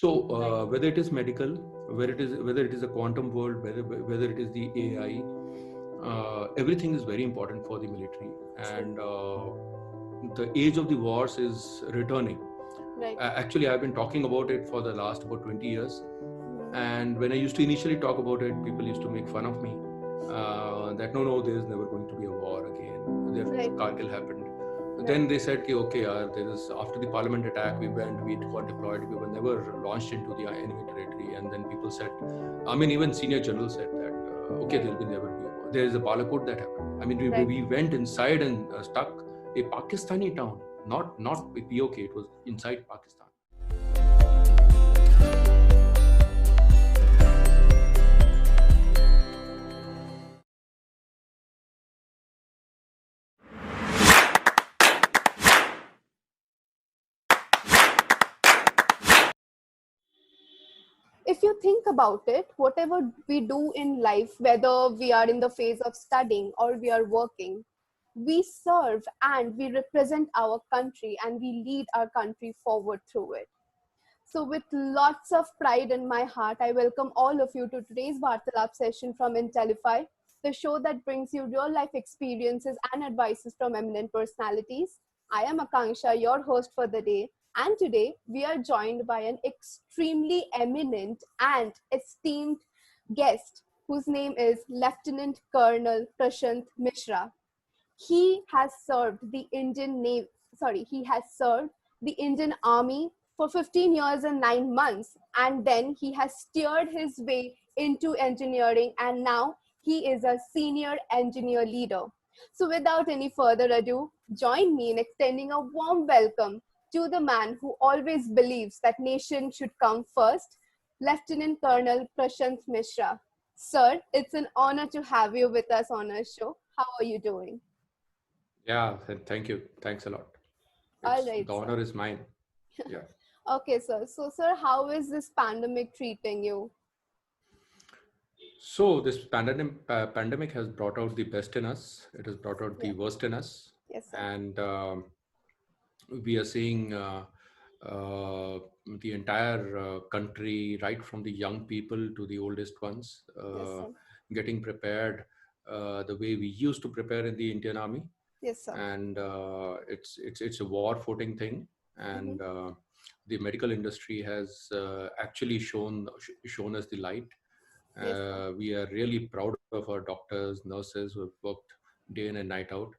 So Right. whether it is medical, whether it is a quantum world, whether it is the AI, everything is very important for the military. And True. the age of the wars is returning. Right. Actually, I've been talking about it for the last about 20 years. Mm. And when I used to initially talk about it, people used to make fun of me that no, there is never going to be a war again. Right. Kargil happened. Right. Then they said, okay, there is after the parliament attack, we got deployed, we were never launched into the enemy territory. And then people said, I mean, even senior generals said that, okay, Right. there'll be never be a war. There is a Balakot that happened. I mean, Right. we went inside and stuck a Pakistani town, not POK, it was inside Pakistan. If you think about it, whatever we do in life, whether we are in the phase of studying or we are working, we serve and we represent our country and we lead our country forward through it. So, with lots of pride in my heart, I welcome all of you to today's Vartalap session from Intellify, the show that brings you real life experiences and advices from eminent personalities. I am Akanksha, your host for the day, and today we are joined by an extremely eminent and esteemed guest whose name is Lieutenant Colonel Prashant Mishra. He has served the Indian Navy, he has served the Indian Army for 15 years and 9 months, and then he has steered his way into engineering, and now he is a senior engineer leader. So without any further ado, join me in extending a warm welcome to the man who always believes that nation should come first, Lieutenant Colonel Prashant Mishra. Sir, it's an honor to have you with us on our show. How are you doing? Yeah, thank you. Thanks a lot. All It's right, the sir. honor is mine. Yeah. Okay, sir. So, sir, how is this pandemic treating you? So this pandemic has brought out the best in us. It has brought out the Yeah. worst in us, Yes, sir. and we are seeing uh, the entire country, right from the young people to the oldest ones, Yes, sir. getting prepared the way we used to prepare in the Indian Army. Yes, sir. And it's a war footing thing. Mm-hmm. And the medical industry has actually shown us the light. Yes, sir. We are really proud of our doctors, nurses who have worked day in and night out.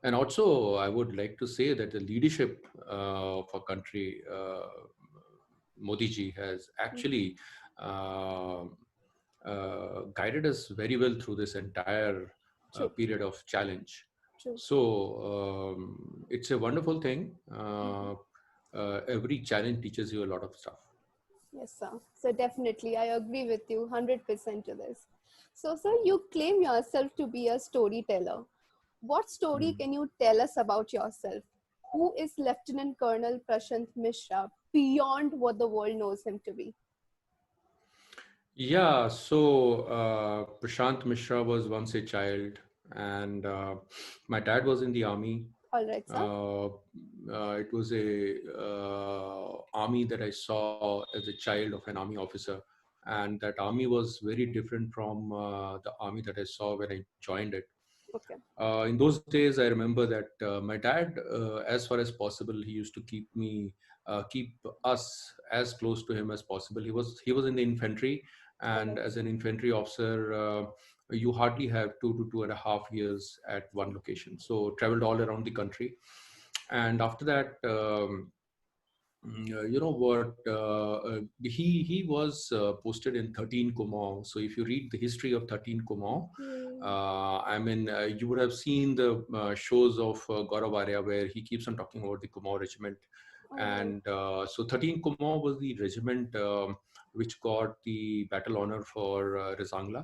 And also, I would like to say that the leadership of our country, Modi ji, has Mm-hmm. actually guided us very well through this entire True. period of challenge. True. So it's a wonderful thing. Mm-hmm. Every challenge teaches you a lot of stuff. Yes, sir. So, definitely, I agree with you 100% to this. So, sir, you claim yourself to be a storyteller. What story Mm. can you tell us about yourself? Who is Lieutenant Colonel Prashant Mishra beyond what the world knows him to be? Yeah, so Prashant Mishra was once a child, and my dad was in the army. All right, sir. It was a army that I saw as a child of an army officer, and that army was very different from the army that I saw when I joined it. Okay. In those days, I remember that my dad, as far as possible, he used to keep us as close to him as possible. He was in the infantry, All and right. as an infantry officer, you hardly have 2 to 2.5 years at one location. So traveled all around the country, and after that. You know what? He was posted in 13 Kumaon. So if you read the history of 13 Kumaon, Hmm. I mean, you would have seen the shows of Gaurav Arya where he keeps on talking about the Kumaon regiment. All right. And so 13 Kumaon was the regiment which got the battle honor for Rizangla.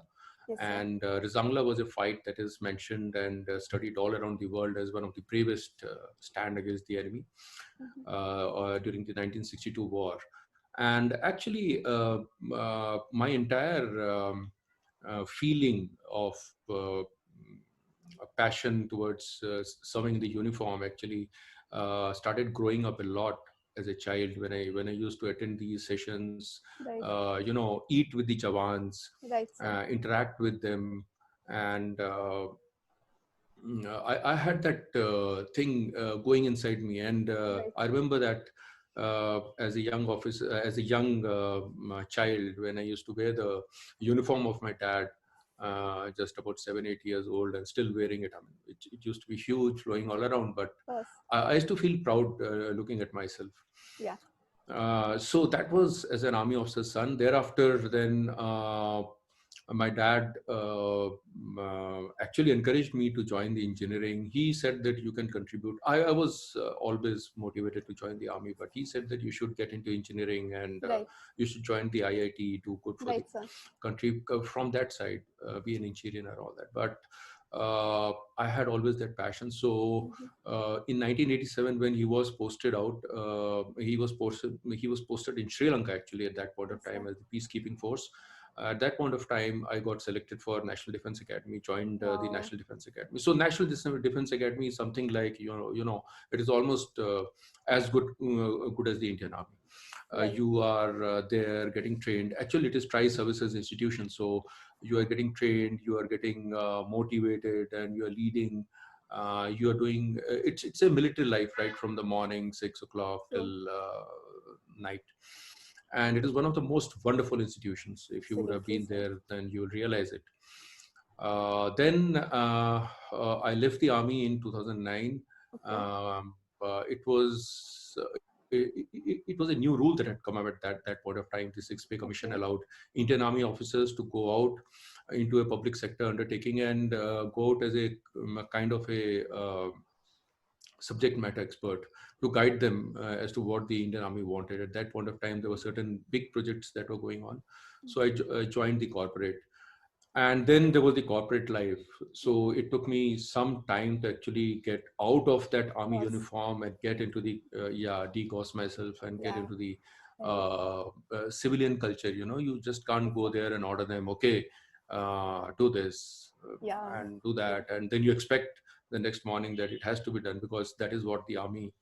Yes, sir. And Rizangla was a fight that is mentioned and studied all around the world as one of the bravest stand against the enemy Mhm. during the 1962 war. And actually, my entire feeling of a passion towards serving in the uniform actually started growing up a lot as a child when I used to attend these sessions, Right. eat with the Jawans, Right, sir. interact with them, and I had that thing going inside me, and Right. I remember that as a young officer, as a young child, when I used to wear the uniform of my dad, just about 7, 8 years old, and still wearing it. I mean, it used to be huge, flowing all around, but Of course. I used to feel proud looking at myself. Yeah. So that was as an army officer's son. Thereafter, then my dad actually encouraged me to join the engineering. He said that you can contribute. I was always motivated to join the army, but he said that you should get into engineering, and Right. you should join the IIT, do good for the Right, sir. country from that side, be an engineer and all that. But I had always that passion. So Mhm. in 1987, when he was posted out, he was posted in Sri Lanka actually at that point of Yes, sir. time as the peacekeeping force. At that point of time, I got selected for National Defense Academy, joined the Wow. National Defense Academy. So National Defense Academy is something like, it is almost as good as the Indian Army. Right. You are there getting trained. Actually, it is tri-services institution. So you are getting trained, you are getting motivated, and you are leading. You are doing. It's a military life, right, from the morning 6 o'clock True. till night, and it is one of the most wonderful institutions. If you would have Absolutely, been sir. there, then you will realize it. Then I left the army in 2009. Okay. It was it was a new rule that had come up at that point of time. The 6 pay commission Okay. allowed Indian Army officers to go out into a public sector undertaking and go out as a kind of a subject matter expert to guide them as to what the Indian Army wanted. At that point of time, there were certain big projects that were going on. So I joined the corporate. And then there was the corporate life. So it took me some time to actually get out of that Of army course. uniform and get into the, degauss myself and get Yeah. into the Right. civilian culture. You just can't go there and Exactly. order them, okay, do this Yeah. and do True. that. And then you expect the next morning that it has to be done because that is what the army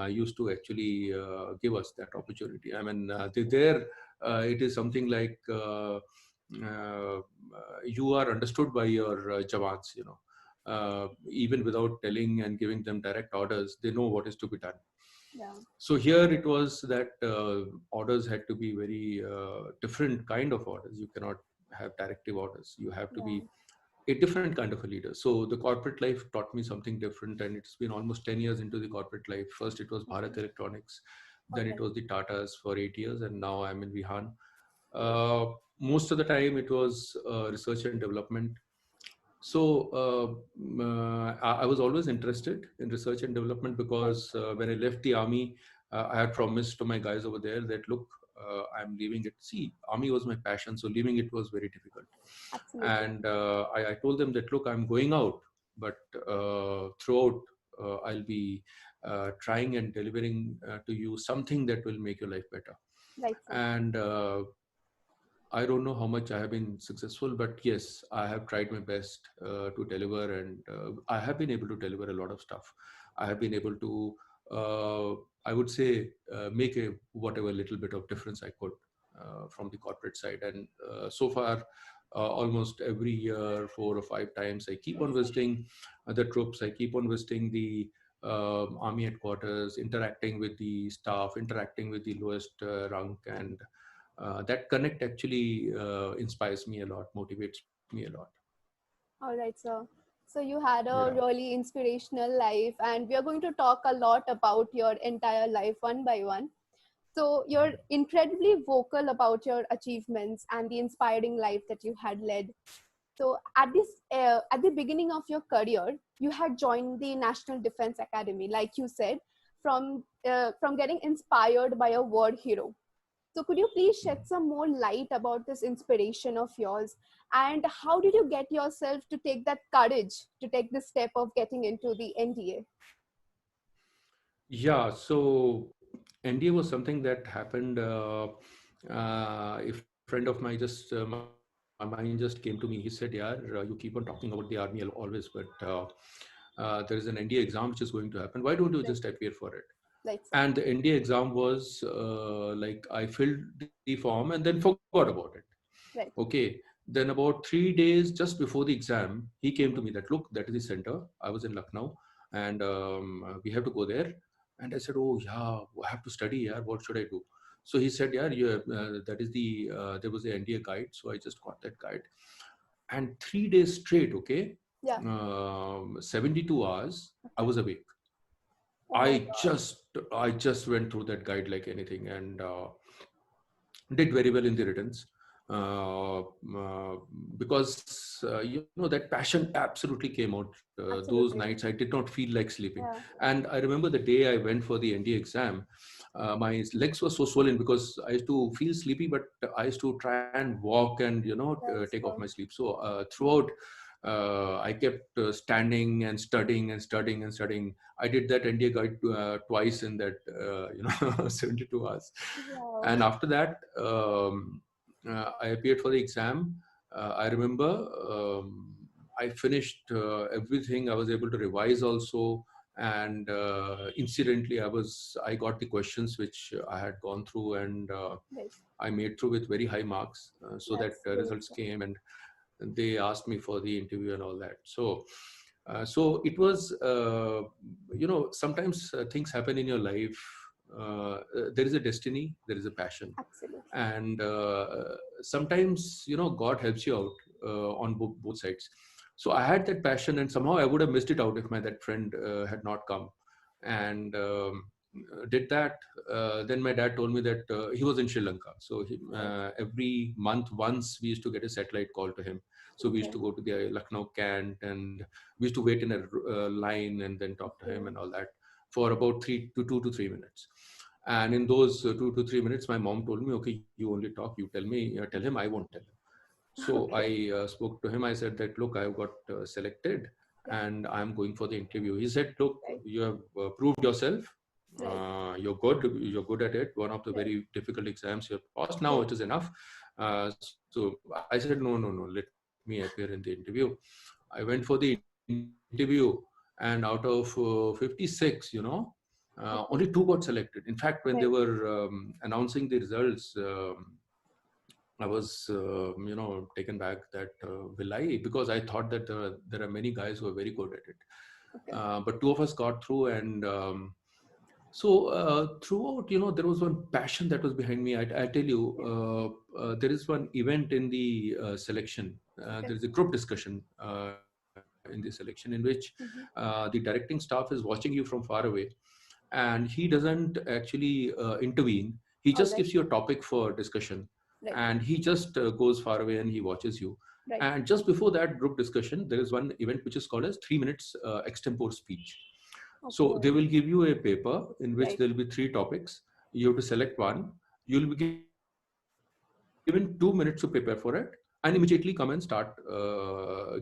used to actually give us that opportunity. I mean, there it is something like you are understood by your Jawans, even without telling and giving them direct orders, they know what is to be done. Yeah. So here it was that orders had to be very different kind of orders. You cannot have directive orders. You have to Yeah. be a different kind of a leader. So the corporate life taught me something different, and it's been almost 10 years into the corporate life. First, it was Bharat Okay. Electronics, All then it right. was the Tatas for 8 years, and now I'm in Vihan. Great. Uh, Most of the time, it was research and development. So I was always interested in research and development Right. because when I left the army, I had promised to my guys over there that look, I'm leaving it. See, army was my passion, so leaving it was very difficult. Absolutely. And I told them that look, I'm going out, but throughout I'll be trying and delivering to you something that will make your life better. Right, sir. And I don't know how much I have been successful, but yes, I have tried my best to deliver, and I have been able to deliver a lot of stuff. I have been able to, uh, I would say, make a whatever little bit of difference I could from the corporate side. And so far, almost every year, 4 or 5 times, I keep Right, on sir. visiting the troops. I keep on visiting the army headquarters, interacting with the staff, interacting with the lowest rank, and that connect actually inspires me a lot, motivates me a lot. All right, sir. So you had Yeah. a really inspirational life, and we are going to talk a lot about your entire life one by one. So you're incredibly vocal about your achievements and the inspiring life that you had led. So at the beginning of your career, you had joined the National Defense Academy, like you said, from getting inspired by a war hero. So could you please shed some more light about this inspiration of yours, and how did you get yourself to take that courage to take the step of getting into the NDA? Yeah. So NDA was something that happened. A friend of mine my mind just came to me. He said, "Yeah, you keep on talking about the army always, but there is an NDA exam which is going to happen. Why don't you just Right. appear for it?" Right, sir. And the NDA exam was like I filled the form and then forgot about it. Right. Okay. Then about 3 days just before the exam, he came to Mhm. me that, look, that is the center. I was in Lucknow, and we have to go there. And I said, oh yeah, I have to study. Yeah, what should I do? So he said, yeah, that is there was the NDA guide. So I just got that guide. And 3 days straight, okay, Yeah. 72 hours, I Okay. was awake. Oh my I God. just I just went through that guide like anything, and did very well in the returns, uh, uh, because that passion absolutely came out. Those Absolutely. nights I did not feel like sleeping. Yeah. And I remember the day I went for the ND exam, my legs were so swollen because I used to feel sleepy, but I used to try and walk and Right, take off my sir. sleep. So throughout, I kept standing and studying and studying and studying. I did that NDA guide twice in that 72 hours. Wow. And after that, I appeared for the exam. I remember I finished everything. I was able to revise also, and incidentally, I got the questions which I had gone through, and Right. I made through with very high marks. So that That's great, results sir. came, and they asked me for the interview and all that. So it was, sometimes things happen in your life. There is a destiny, there is a passion, Absolutely. and sometimes God helps you out on both sides. So I had that passion, and somehow I would have missed it out if my that friend had not come and did that. Then my dad told me that he was in Sri Lanka, so Right. every month once we used to get a satellite call to him. So we used Okay. to go to the Lucknow Cant, and we used to wait in a line and then talk to him Okay. and all that for about 2 to 3 minutes. And in those 2 to 3 minutes, my mom told me, okay, you only talk, you tell me, tell him, I won't tell him. So Okay. I spoke to him. I said that, look, I've got selected Yeah. and I'm going for the interview. He said, look, Right. you have proved yourself. Right. You're good at it. One of the Right. very difficult exams you have passed. Now it Right. is enough. So I said, no. Let me appear in the interview. I went for the interview, and out of 56, only two got Okay. selected. In fact, when they Right. were announcing the results, I was, taken back that will I? Because I thought that there are many guys who are very good at it. Okay. But two of us got through, and so throughout, there was one passion that was behind me. I tell you, Yeah. there is one event in the selection. Okay. There is a group discussion in the selection in which the Mm-hmm. directing staff is watching you from far away, and he doesn't actually intervene. He All just right. gives you a topic for discussion, Right. and he just goes far away and he watches you. Right. And just before that group discussion, there is one event which is called as 3 minutes extempore speech. So they Okay. will give you a paper in which Right. there will be three topics. You have to select one. You'll be given 2 minutes to prepare for it, and immediately come and start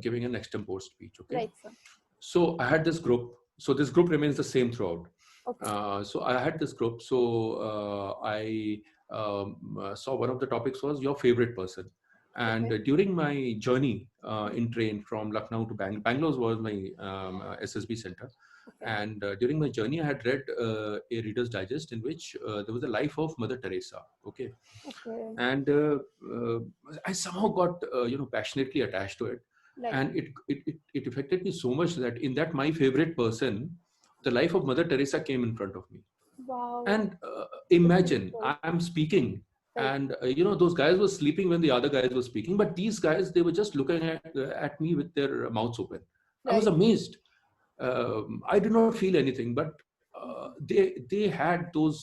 giving an extempore speech. Okay. Right, sir. So I had this group. So this group remains the same throughout. Okay. So I had this group. So I saw one of the topics was your favorite person. And Okay. during my journey Mm-hmm. in train from Lucknow to Bangalore was my SSB center. Okay. And during my journey, I had read a Reader's Digest in which there was a life of Mother Teresa. Okay. Okay. And uh, I somehow got passionately attached to it, Right. and it affected me so much that in that my favorite person, the life of Mother Teresa came in front of me. Wow. And It's imagine beautiful. I'm speaking, Right. and those guys were sleeping when the other guys were speaking, but these guys, they were just looking at me with their mouths open. I was Right. amazed. I did not feel anything, but Mm-hmm. they had those,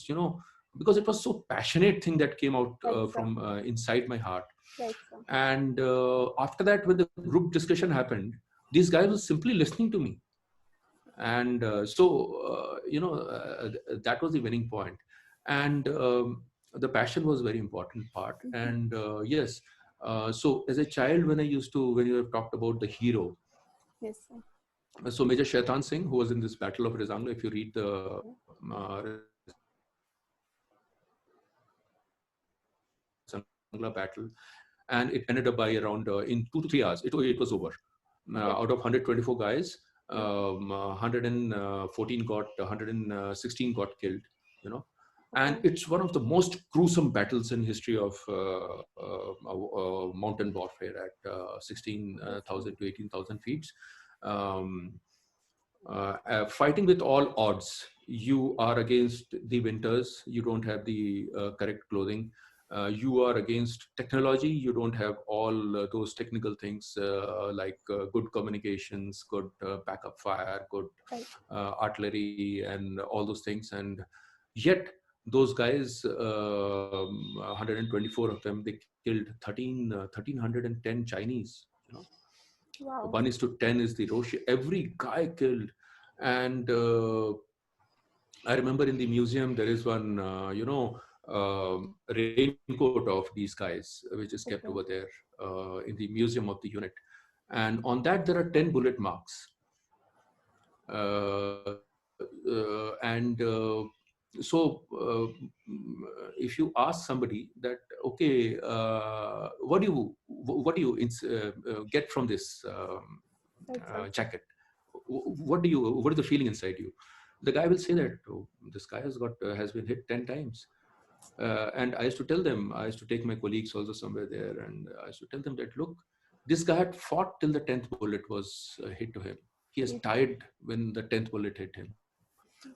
because it was so passionate thing that came out Right, sir. from inside my heart. Right, sir. And after that, when the group discussion happened, these guys were simply listening to me. And that was the winning point. And the passion was very important part. Mm-hmm. And yes, so as a child, when you have talked about the hero, Yes, sir. so Major Shaitan Singh, who was in this Battle of Rizangla, if you read the Okay. Rizangla battle, and it ended up by around in 2 to 3 hours. It was over. Okay. Out of 124 guys, 114 got 116 got killed, you know. And Okay. it's one of the most gruesome battles in history of mountain warfare at Yes, sir. 16,000 to 18,000 feet. Um, Fighting with all odds. You are against the winters. You don't have the correct clothing. You are against technology. You don't have all those technical things like good communications, good backup fire, good Right. artillery, and all those things. And yet, those guys, 124 of them, they killed 1,310 Chinese. You know, Wow. 1:10 is the ratio. Every guy killed. And I remember in the museum there is one, raincoat of these guys, which is kept over Okay. there in the museum of the unit. And on that there are 10 bullet marks. And so if you ask somebody that, okay, what do you get from this Right, sir. jacket? What is the feeling inside you? The guy will say that, oh, this guy has been hit 10 times. And I used to tell them, I used to take my colleagues also somewhere there, and I used to tell them that, look, this guy had fought till the 10th bullet was hit to him. He has Yes, died when the 10th bullet hit him.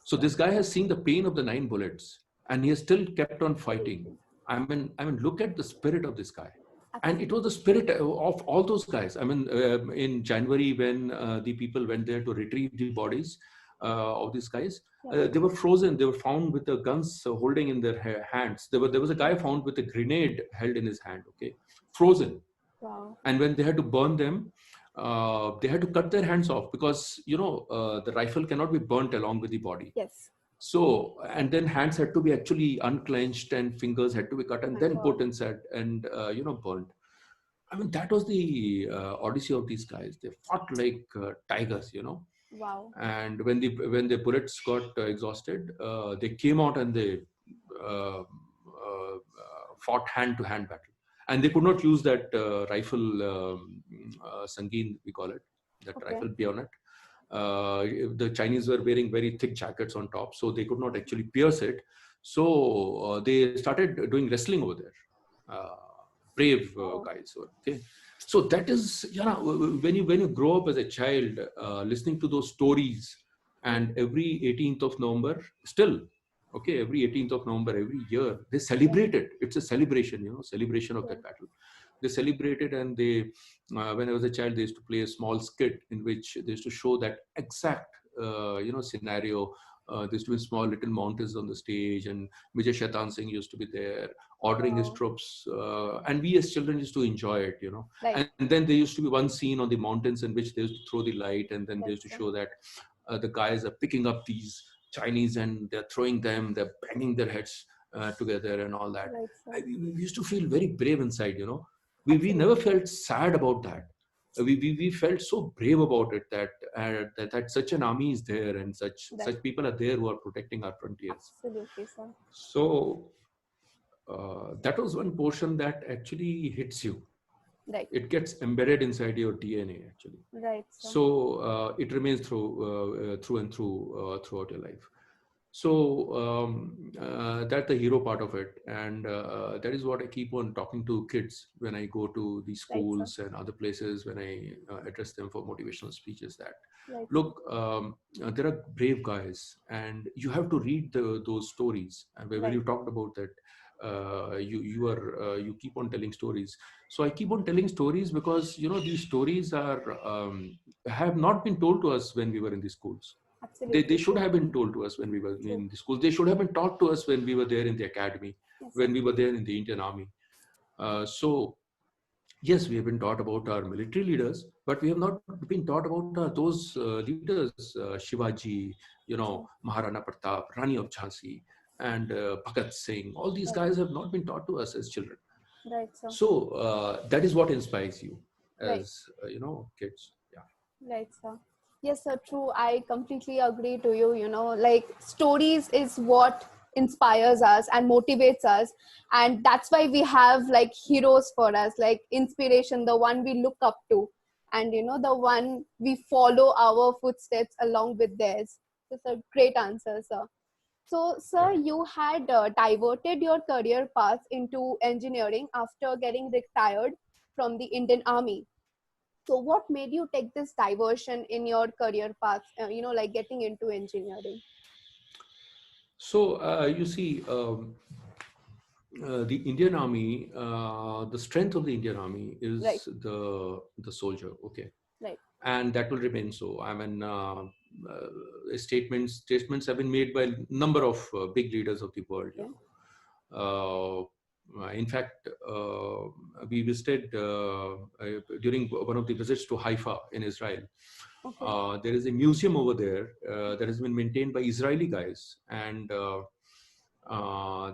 So sir. this guy has seen the pain of the 9 bullets, and he has still kept on fighting. Absolutely. I mean, look at the spirit of this guy. And it was the Absolutely. spirit of all those guys. I mean, in January, when the people went there to retrieve the bodies of these guys, Yeah. they were frozen. They were found with the guns holding in their hands. There was a guy found with a grenade held in his hand, okay, frozen. Wow. And when they had to burn them, they had to cut their hands off, because the rifle cannot be burnt along with the body. Yes. So, and then hands had to be actually unclenched, and fingers had to be cut and My then God. put inside and burned. I mean, that was the odyssey of these guys. They fought like tigers. Wow. And when the bullets got exhausted, they came out and they fought hand to hand battle. And they could not use that rifle, Sangin, we call it, that Okay. rifle bayonet. The Chinese were wearing very thick jackets on top, so they could not actually pierce it. So they started doing wrestling over there. Brave Oh, guys. Okay, so that is, when you grow up as a child, listening to those stories, and every 18th of November, still, okay, every 18th of November every year they yeah. celebrate it. It's a celebration, celebration of Yeah. that battle. They celebrated, and they, when I was a child, they used to play a small skit in which they used to show that exact, scenario. There used to be small little mountains on the stage, and Vijay Shaitan Singh used to be there ordering his Wow. troops, and we as children used to enjoy it. Right. And then there used to be one scene on the mountains in which they used to throw the light, and then they Right, used to sir. show that the guys are picking up these Chinese and they're throwing them, they're banging their heads together and all that. Right, sir. We used to feel very brave inside. We never Absolutely. felt sad about that. We felt so brave about it, that such an army is there, and Right. such people are there who are protecting our frontiers. Absolutely, sir. So that was one portion that actually hits you. Right. It gets embedded inside your DNA actually. Right, sir. So it remains through and through throughout your life. So that's the hero part of it, and that is what I keep on talking to kids when I go to the Right, sir. schools and other places, when I address them for motivational speeches, that Right, sir. look, there are brave guys, and you have to read those stories. And when Right. you talked about that, you keep on telling stories. So I keep on telling stories because these stories have not been told to us when we were in the schools. They Absolutely should true. have been told to us when we were True. in the schools. They should have been taught to us when we were there in the academy, Yes, sir. when we were there in the Indian Army. So yes, we have been taught about our military leaders, but we have not been taught about those leaders, Shivaji, True. Maharana Pratap, Rani of Jhansi, and Bhagat Singh. All these Right. guys have not been taught to us as children. Right, sir. So that is what inspires you Right. as kids. Yeah. Right, sir. Yes, sir. True. I completely agree to you. Like stories is what inspires us and motivates us. And that's why we have like heroes for us, like inspiration, the one we look up to. and the one we follow our footsteps along with theirs. It's a great answer, sir. So, sir, Correct. you had diverted your career path into engineering after getting retired from the Indian Army. So, what made you take this diversion in your career path, like getting into engineering? So you see, the Indian Army, the strength of the Indian Army Right, is the soldier. Okay, right. and that will remain so. I mean, statements have been made by a number of big leaders of the world. Okay, In fact, we visited during one of the visits to Haifa in Israel. okay, There is a museum over there that has been maintained by Israeli guys, and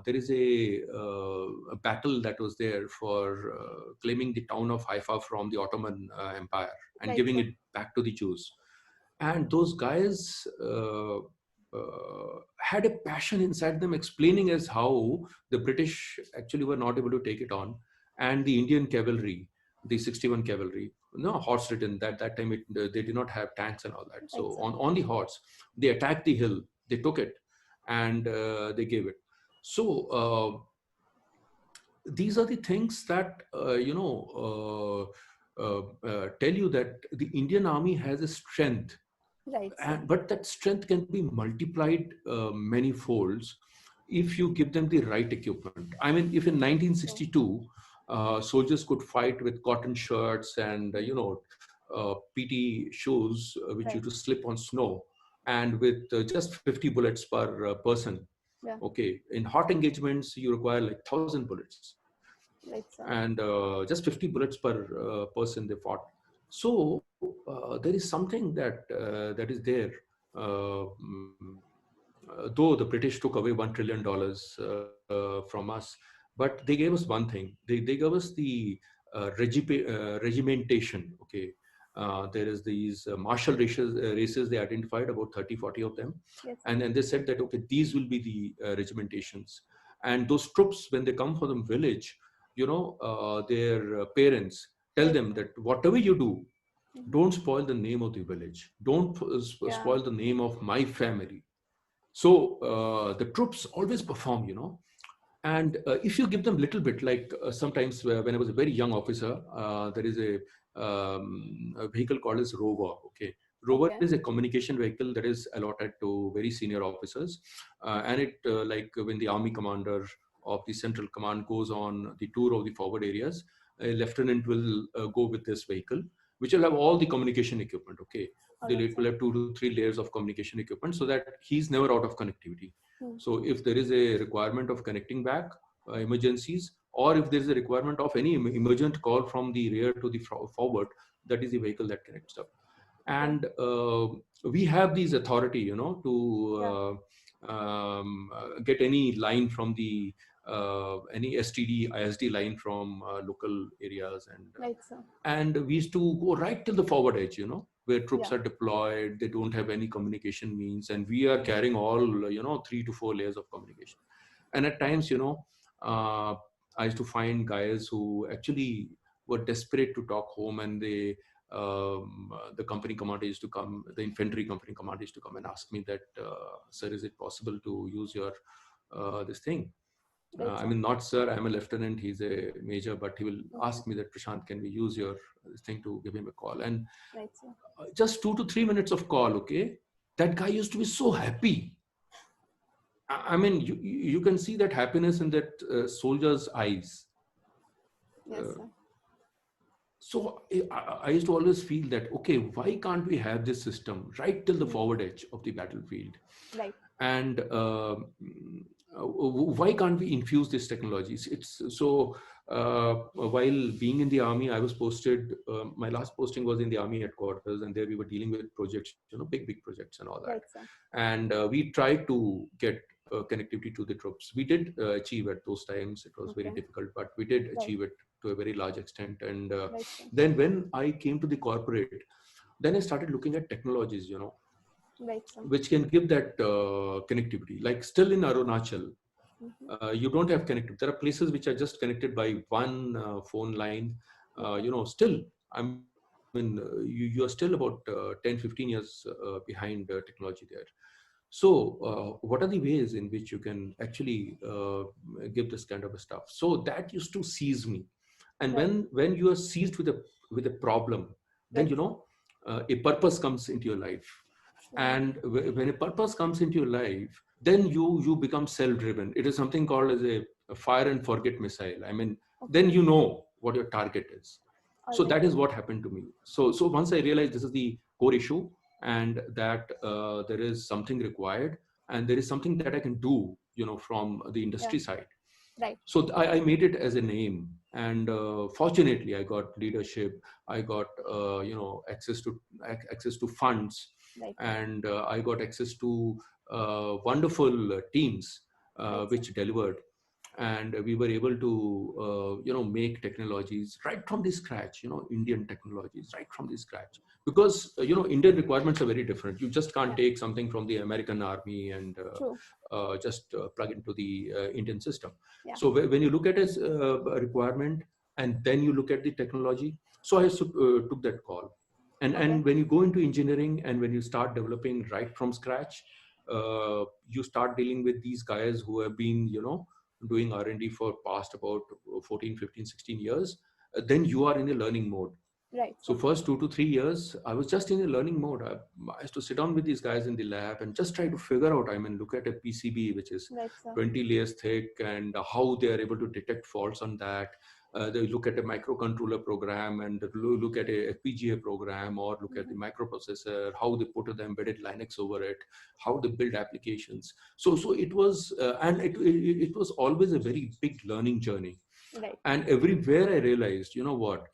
there is a battle that was there for claiming the town of Haifa from the Ottoman Empire and right, giving sir. it back to the Jews. And those guys had a passion inside them, explaining as how the British actually were not able to take it on, and the Indian cavalry, the 61 cavalry, no horse ridden. That time they did not have tanks and all that. Right, So sir. on the horse, they attacked the hill, they took it, and they gave it. So these are the things that tell you that the Indian Army has a strength, Right, sir. but that strength can be multiplied many folds if you give them the right equipment. I mean, if in So, 1962 soldiers could fight with cotton shirts and PT shoes which right, used to slip on snow, and with just 50 bullets per person. yeah, Okay, in hot engagements you require like 1,000 bullets, right, sir. and just 50 bullets per person they fought. So there is something that is there. Though the British took away $1 trillion from us, but they gave us one thing. They gave us the regimentation. Okay. There is these martial races they identified, about 30, 40 of them. Yes, sir. And they said that, okay, these will be the regimentations. And those troops, when they come from the village, their parents tell Right, them sir. that whatever you do, Mhm. don't spoil the name of the village. Don't Yeah, spoil the name of my family. So the troops always perform. And if you give them little bit, like sometimes when I was a very young officer, there is a vehicle called as Rover. Okay, Rover okay, is a communication vehicle that is allotted to very senior officers, and it like when the army commander of the central command goes on the tour of the forward areas, a lieutenant will go with this vehicle, which will have all the communication equipment. Okay, all right, it sir. will have 2 to 3 layers of communication equipment so that he's never out of connectivity. Hmm. So if there is a requirement of connecting back emergencies, or if there is a requirement of any emergent call from the rear to the forward, that is the vehicle that connects up. Okay, And we have these authority, yeah, to get any line from the any STD, ISD line from local areas, right, sir. and we used to go right till the forward edge, where troops Yeah, are deployed, they don't have any communication means, and we are carrying all 3 to 4 layers of communication. And at times, uh, I used to find guys who actually were desperate to talk home, and the company commander used to come, the infantry company commander used to come and ask me that, sir, is it possible to use your this thing? right, I sir. mean, not sir, I'm a lieutenant, he's a major, but he will Okay, ask me that, Prashant, can we use your thing to give him a call? And right, sir. just 2 to 3 minutes of call, okay? That guy used to be so happy. I mean, you can see that happiness in that soldier's eyes. Yes, Uh, sir. so I used to always feel that, okay, why can't we have this system right till the Hmm. forward edge of the battlefield? Right, And why can't we infuse these technologies? It's so while being in the army, I was posted, my last posting was in the army headquarters, and there we were dealing with projects, big projects and all that. right, sir. And we tried to get connectivity to the troops. We did achieve at those times. It was very Okay, difficult, but we did right, achieve it to a very large extent. And right, sir. then when I came to the corporate, then I started looking at technologies, Right, sir. which can give that connectivity. Like still in Arunachal, Mm-hmm. you don't have connectivity. There are places which are just connected by one phone line. Okay, Still, I mean, mean, you are still about 10, 15 years behind technology there. So what are the ways in which you can actually give this kind of stuff? So that used to seize me. And Right. when you are seized with a problem, then Right, sir. a purpose comes into your life. Sure. And when a purpose comes into your life, then you become self-driven. It is something called as a fire and forget missile. I mean, then Okay. you know what your target is. All So right. that is what happened to me. So once I realized this is the core issue, and that there is something required, and there is something that I can do, from the Yeah. industry side. Right. So I made it as a name, and fortunately I got leadership. I got access to funds, Right, sir. and I got access to wonderful teams Right, sir. which delivered. And we were able to make technologies right from the scratch, Indian technologies right from the scratch, because Indian requirements are very different. You just can't Yeah. take something from the American army and True. just plug into the Indian system. Yeah. So when you look at a requirement, and then you look at the technology, so I took that call. and Okay. and when you go into engineering, and when you start developing right from scratch, you start dealing with these guys who have been doing R&D for past about 14, 15, 16 years. Then you are in a learning mode. Right, So sir. first 2 to 3 years, I was just in a learning mode. I used to sit down with these guys in the lab and just try to figure out, I mean, look at a PCB, which is Right, sir. 20 layers thick, and how they are able to detect faults on that. They look at a microcontroller program, and look at a FPGA program, or look at the microprocessor, how they put the embedded Linux over it, how they build applications. So it was, and it was always a very big learning journey. Right. And everywhere I realized, what?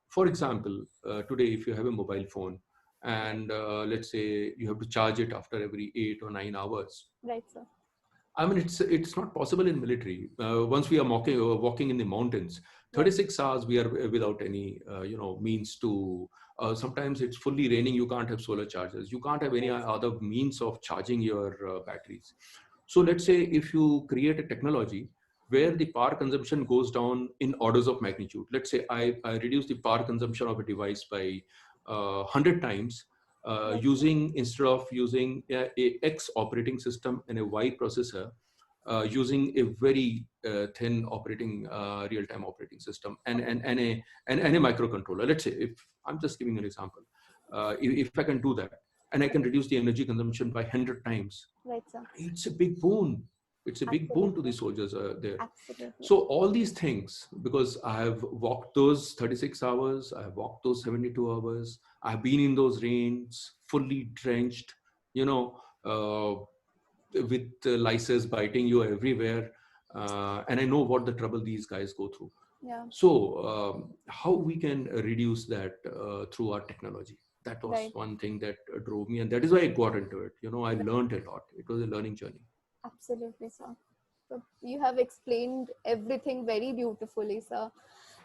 For example, today, if you have a mobile phone, and let's say you have to charge it after every 8 or 9 hours. Right, sir. I mean, it's not possible in military. Once we are walking in the mountains, Right. 36 hours we are without any means to. Sometimes it's fully raining. You can't have solar chargers. You can't have any Right, sir. other means of charging your batteries. So let's say if you create a technology where the power consumption goes down in orders of magnitude. Let's say I reduce the power consumption of a device by 100 times, Right, sir. using, instead of using a X operating system and a Y processor, using a very thin operating real-time operating system, and a microcontroller. Let's say, if I'm just giving an example, if I can do that, and I can reduce the energy consumption by 100 times, Right, sir. it's a big boon. It's a big boon to the Absolutely. soldiers there. Absolutely. So all these things, because I have walked those 36 hours, I have walked those 72 hours, I've been in those rains, fully drenched, you know, with lices biting you everywhere. And I know what the trouble these guys go through. Yeah. So how we can reduce that through our technology? That was Right. one thing that drove me, and that is why I got into it. I learned a lot. It was a learning journey. Absolutely, sir. So you have explained everything very beautifully, sir.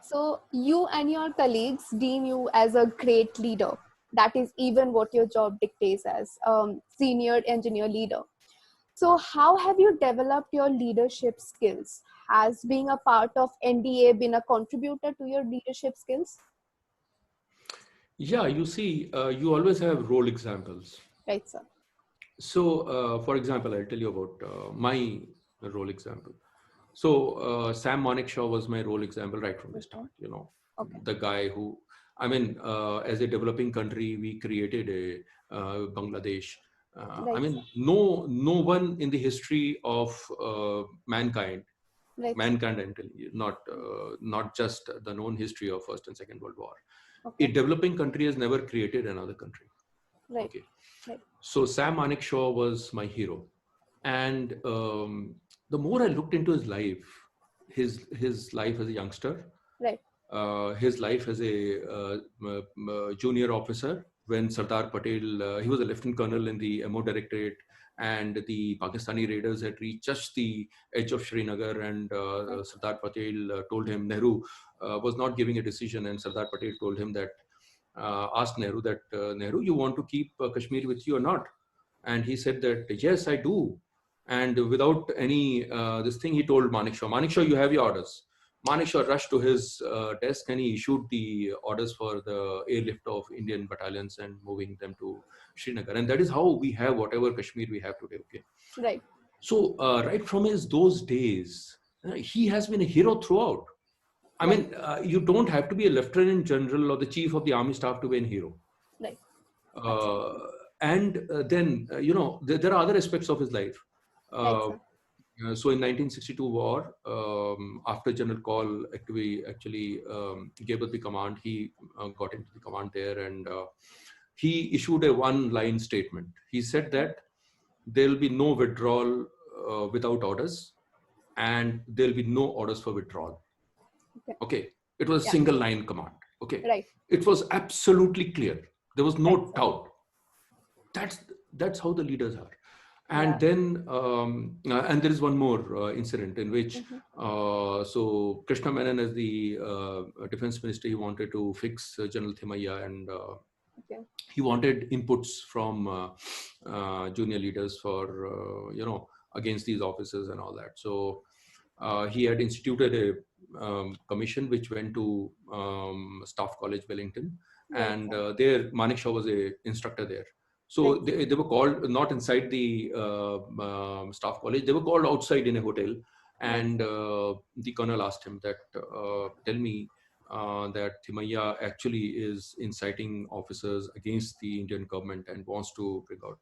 So you and your colleagues deem you as a great leader. That is even what your job dictates as senior engineer leader. So how have you developed your leadership skills? Has being a part of NDA been a contributor to your leadership skills? Yeah, you see, you always have role examples. Right, sir. So, for example, I'll tell you about my role example. So, Sam Manekshaw was my role example right from the Okay. start. Okay. The guy who, I mean, as a developing country, we created a Bangladesh. I Right, sir. mean, no one in the history of mankind, Right, sir. mankind, and not just the known history of First and Second World War. A Okay. developing country has never created another country. Right. Okay. Right. So Sam Manekshaw was my hero, and the more I looked into his life, his life as a youngster, Right. his life as a junior officer when Sardar Patel, he was a lieutenant colonel in the MO Directorate, and the Pakistani raiders had reached just the edge of Srinagar, and Sardar Patel told him Nehru was not giving a decision, and Sardar Patel told him that, asked Nehru that, Nehru, you want to keep Kashmir with you or not? And he said that, yes, I do. And without any this thing, he told Manekshaw, Manekshaw, you have your orders. Manekshaw rushed to his desk and he issued the orders for the airlift of Indian battalions and moving them to Srinagar. And that is how we have whatever Kashmir we have today. Okay. Right. So right from those days, he has been a hero throughout. I mean, you don't have to be a lieutenant general or the chief of the army staff to be a hero. Right. And then, there are other aspects of his life. Right, So in 1962 war, after General Kaul actually gave us the command, he got into the command there, and he issued a one-line statement. He said that there will be no withdrawal without orders, and there will be no orders for withdrawal. Okay. It was a single line command. Okay. Right. It was absolutely clear. There was no doubt. That's how the leaders are. And then, and there is one more incident in which, so Krishna Menon, as the defense minister, he wanted to fix General Thimayya, and he wanted inputs from junior leaders for, against these officers and all that. So he had instituted a commission which went to Staff College, Wellington, and there Manekshaw was a instructor there. So they were called not inside the Staff College, they were called outside in a hotel, and the colonel asked him that, tell me that Thimayya actually is inciting officers against the Indian government and wants to bring out.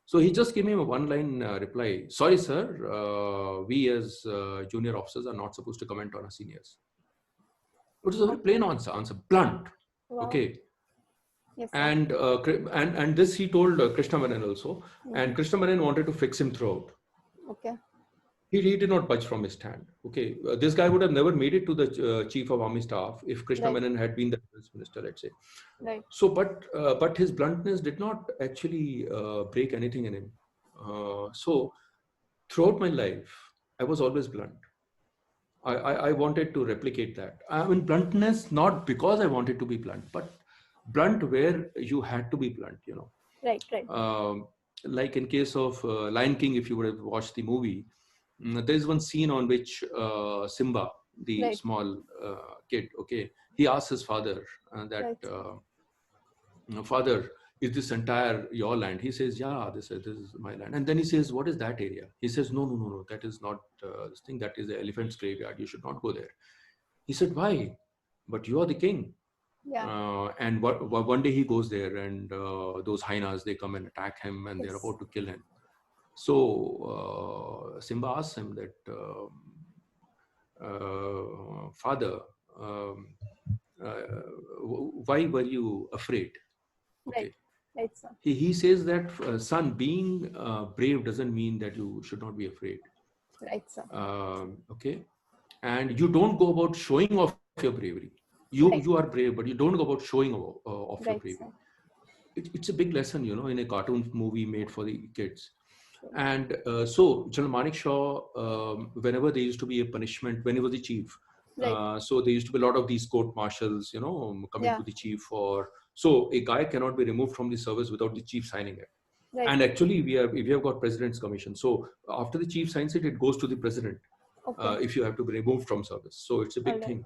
So he just gave him a one-line reply. Sorry, sir, we as junior officers are not supposed to comment on our seniors. It was a very plain answer, blunt. Wow. Okay. Yes, and this he told Krishna Menon also, and Krishna Menon wanted to fix him throughout. Okay. He did not budge from his stand. Okay, this guy would have never made it to the chief of army staff if Krishna Menon had been the defense minister, let's say. Right. So, but his bluntness did not actually break anything in him. So, throughout my life, I was always blunt. I wanted to replicate that. I mean, bluntness not because I wanted to be blunt, but blunt where you had to be blunt. Right, right. Like in case of Lion King, if you would have watched the movie, there's one scene on which Simba, the small kid, okay, he asks his father that, father, is this entire your land? He says, yeah, this is my land. And then he says, what is that area? He says, no, that is not this thing. That is the elephant's graveyard. You should not go there. He said, why? But you are the king. Yeah. And one day he goes there, and those hyenas, they come and attack him, and they're about to kill him. So Simba asks him that, father, why were you afraid? Okay. Right, sir. He says that, son, being brave doesn't mean that you should not be afraid. Right, sir. Okay. And you don't go about showing off your bravery. You are brave, but you don't go about showing off your bravery. It's a big lesson, in a cartoon movie made for the kids. And so General Manekshaw, whenever there used to be a punishment, when he was the chief, so there used to be a lot of these court martials, coming to the chief for. So a guy cannot be removed from the service without the chief signing it. Right. And actually, we have got President's Commission. So after the chief signs it, it goes to the president. Okay. If you have to be removed from service. So it's a big thing.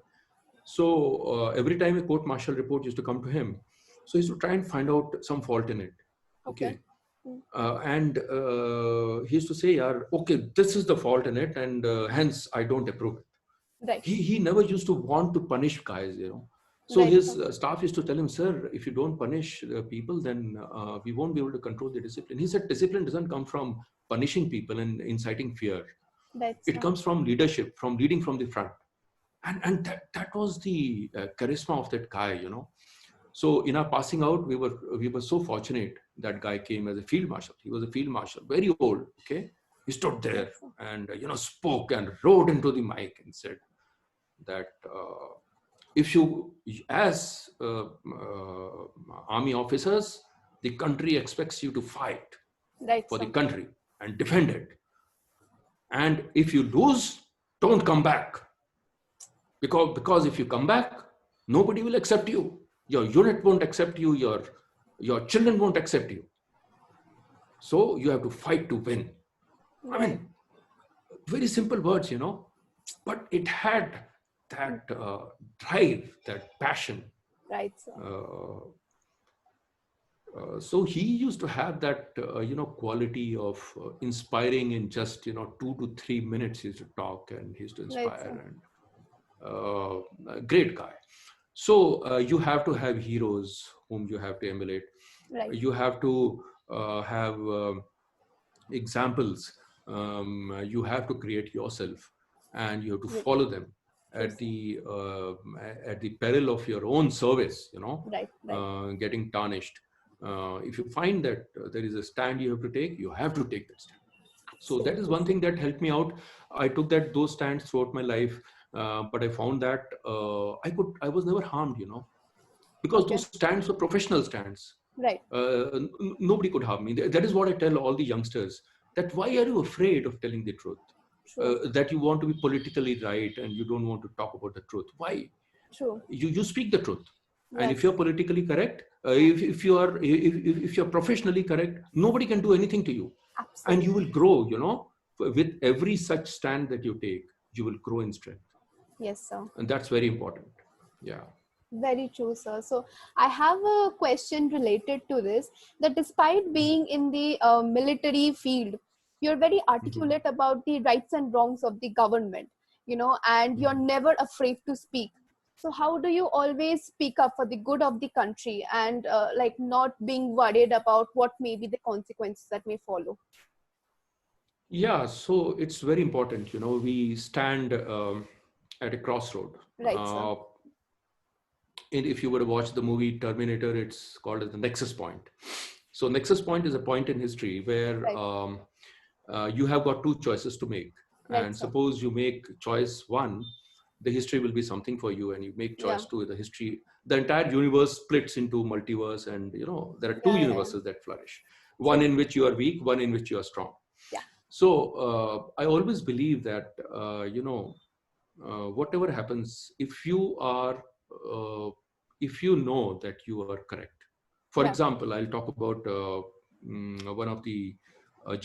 So every time a court martial report used to come to him, so he used to try and find out some fault in it. Okay. And he used to say, okay, this is the fault in it, and hence I don't approve it. Right. He never used to want to punish guys, So his staff used to tell him, sir, if you don't punish people, then we won't be able to control the discipline. He said, discipline doesn't come from punishing people and inciting fear. It comes from leadership, from leading from the front. And that was the charisma of that guy, So in our passing out, we were so fortunate that guy came as a field marshal. He was a field marshal, very old, okay? He stood there and, spoke and rode into the mic and said that if you, as army officers, the country expects you to fight for the country and defend it. And if you lose, don't come back. Because if you come back, nobody will accept you. Your unit won't accept you. Your children won't accept you. So you have to fight to win. I mean, very simple words, but it had that drive, that passion. Right, sir. So he used to have that, quality of inspiring in just, 2 to 3 minutes. He used to talk and he used to Right, sir. inspire, and a great guy. So you have to have heroes whom you have to emulate. Right. You have to have examples. You have to create yourself, and you have to Right. follow them True, at sir. the peril of your own service. Right, right. Getting tarnished. If you find that there is a stand you have to take, you have to take that stand. So that is Absolutely, one sir. thing that helped me out. I took those stands throughout my life, but I found that I was never harmed, because Okay. those stands were professional stands. Right. Nobody could harm me. That is what I tell all the youngsters. That why are you afraid of telling the truth? True. That you want to be politically right and you don't want to talk about the truth. Why? True. You speak the truth. And if Yes. you're politically correct, if you're professionally correct, nobody can do anything to you, and you Absolutely. will grow. With every such stand that you take, you will grow in strength, Yes, sir. and that's very important. Yeah. Very true, sir. So I have a question related to this, that despite being in the military field, you're very Mhm. articulate about the rights and wrongs of the government, and you're Mhm. never afraid to speak. So how do you always speak up for the good of the country and like not being worried about what may be the consequences that may follow? Yeah, so it's very important. We stand at a crossroad. Right, sir. Uh, and if you were to watch the movie Terminator, it's called as the Nexus Point. So Nexus Point is a point in history where Right. you have got two choices to make. Right, And sir. suppose you make choice one, the history will be something for you, and you make Yeah. choice two, the entire universe splits into multiverse, and there are two Yeah, yeah, universes that flourish. One true. in which you are weak, one in which you are strong. Yeah. So I always believe that whatever happens, uh, if you know that you are correct. For Yeah. example, I'll talk about one of the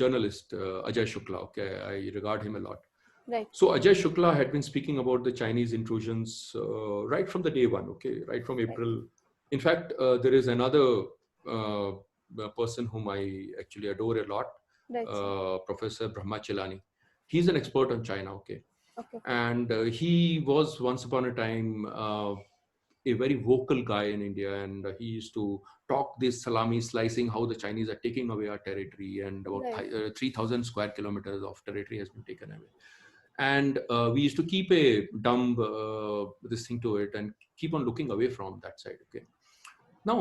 journalists, Ajay Shukla. Okay, I regard him a lot. Right. So Ajay Shukla had been speaking about the Chinese intrusions right from the day one. Okay, right from Right. April. In fact, there is another uh, person whom I actually adore a lot, Right, sir. Professor Brahmachelani. He's an expert on China. Okay, Okay. and he was once upon a time a very vocal guy in India, and he used to talk this salami slicing, how the Chinese are taking away our territory, and about Right. 3,000 square kilometers of territory has been taken away. And we used to keep a dumb this thing to it and keep on looking away from that side. Okay. Now,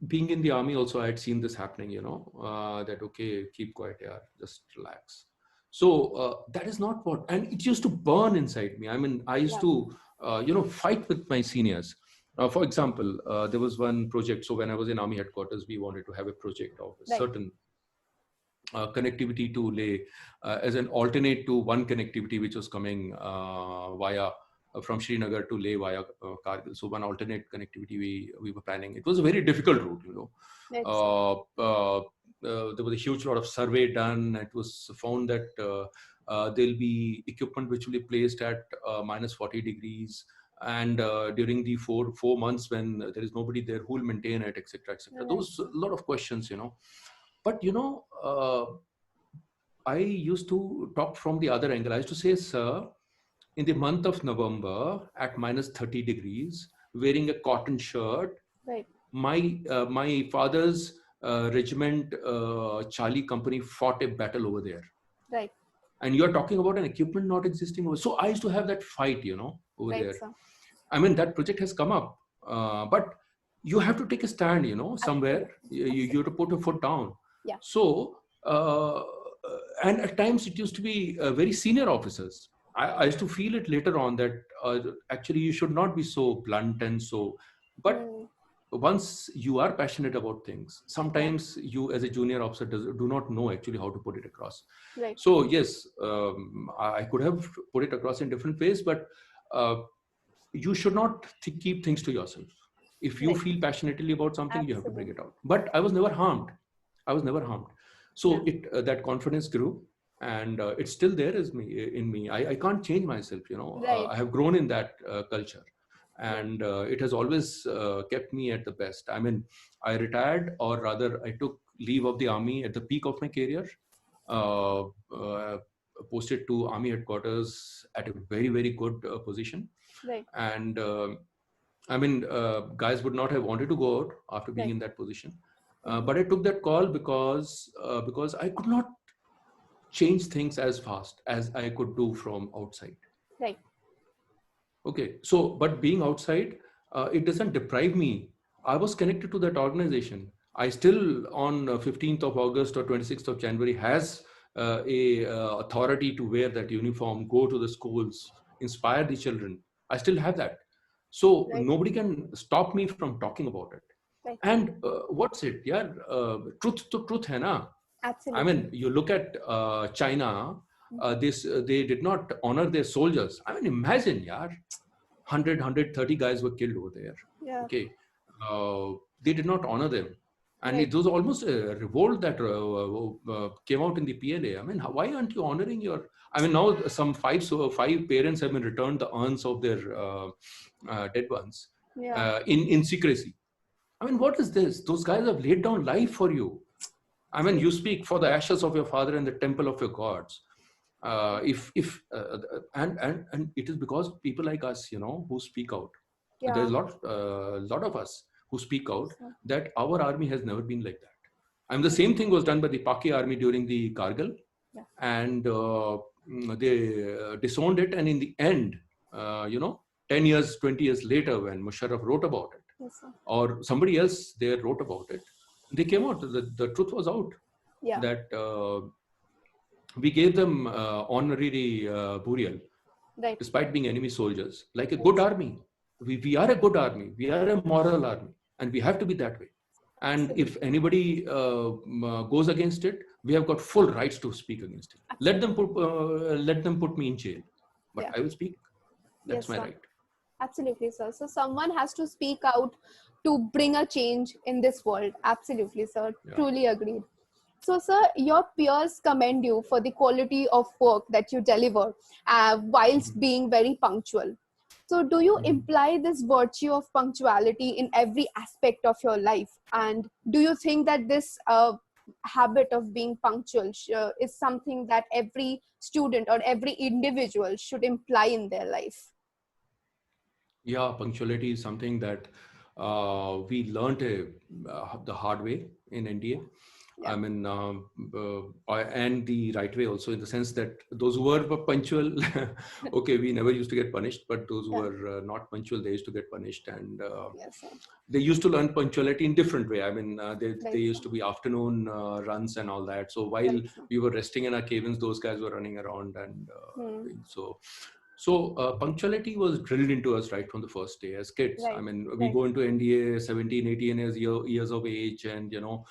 being in the army also, I had seen this happening, that, okay, keep quiet, yeah, just relax. So that is not what, and it used to burn inside me. I mean, I used Yeah. to, fight with my seniors. For example, there was one project. So when I was in army headquarters, we wanted to have a project of a Right. certain connectivity to Leh as an alternate to one connectivity which was coming via from Srinagar to Leh via Kargil. So one alternate connectivity we were planning. It was a very difficult route. Right, sir. There was a huge lot of survey done. It was found that there'll be equipment which will be placed at minus 40 degrees. And during the four months when there is nobody there, who will maintain it, etc., etc. Right. Those a lot of questions. But I used to talk from the other angle. I used to say, sir, in the month of November at minus 30 degrees, wearing a cotton shirt, Right. my father's regiment, Charlie Company, fought a battle over there. Right. And you're talking about an equipment not existing over. So I used to have that fight, over Right, there. sir. I mean, that project has come up, but you have to take a stand, somewhere. Absolutely. You have to put a foot down. Yeah. So, and at times it used to be very senior officers. I used to feel it later on that actually you should not be so blunt and so, but Mm, once you are passionate about things, yeah. sometimes you as a junior officer do not know actually how to put it across. Right. So yes, I could have put it across in different ways, but you should not keep things to yourself. If you Right. feel passionately about something, you have to bring Absolutely. it out. But I was never harmed. I was never harmed. Yeah. So that confidence grew, and it's still there as me in me. I can't change myself, you know. Right. I have grown in that culture, Right. and it has always kept me at the best. I mean, I retired, or rather I took leave of the army at the peak of my career, uh, uh, posted to army headquarters at a very, very good position. Right. And I mean, guys would not have wanted to go out after being Right. in that position. But I took that call because I could not change things as fast as I could do from outside. Right. Okay, so but being outside, it doesn't deprive me. I was connected to that organization. I still on 15th of August or 26th of January has a authority to wear that uniform, go to the schools, inspire the children. I still have that. So Right. nobody can stop me from talking about it. Right. And what's it? Yeah, truth to truth hai na. I Absolutely. mean, you look at China, they did not honor their soldiers. I mean, imagine, yeah, 130 guys were killed over there. Yeah. Okay, they did not honor them, and Right. it was almost a revolt that came out in the PLA. I mean, why aren't you honoring your? I mean, now some five parents have been returned the urns of their dead ones Yeah. in secrecy. I mean, what is this? Those guys have laid down life for you. I mean, you speak for the ashes of your father and the temple of your gods. If and it is because people like us, you know, who speak out. There's Yeah. lot of us who speak out So, that our army has never been like that. I mean, the same thing was done by the Paki army during the Kargil, yeah. and they disowned it. And in the end, you know, 10 years, 20 years later, when Musharraf wrote about it, Yes, sir. or somebody else there wrote about it, they came out. The truth was out Yeah. that we gave them honorary burial Right. despite being enemy soldiers, like a good army. We are a good army. We are a moral army, and we have to be that way. And if anybody goes against it, we have got full rights to speak against it. Let them put me in jail, but Yeah. I will speak. That's Yes, my sir. right. Absolutely, sir. So someone has to speak out to bring a change in this world. Absolutely, sir. Yeah. Truly agreed. So, sir, your peers commend you for the quality of work that you deliver whilst being very punctual. So, do you imply this virtue of punctuality in every aspect of your life? And do you think that this habit of being punctual is something that every student or every individual should imply in their life? Yeah, punctuality is something that we learned the hard way in NDA. Yeah. I mean, and the right way also, in the sense that those who were punctual, okay, we never used to get punished, but those who Yeah. were not punctual, they used to get punished. And Yes, sir. they used to learn punctuality in different way. I mean, they Right, used sir. to be afternoon runs and all that. So while Right, sir. we were resting in our cabins, those guys were running around and doing so. So punctuality was drilled into us right from the first day as kids. I Right. mean, we Right. go into NDA 17, 18 years of age, and you know,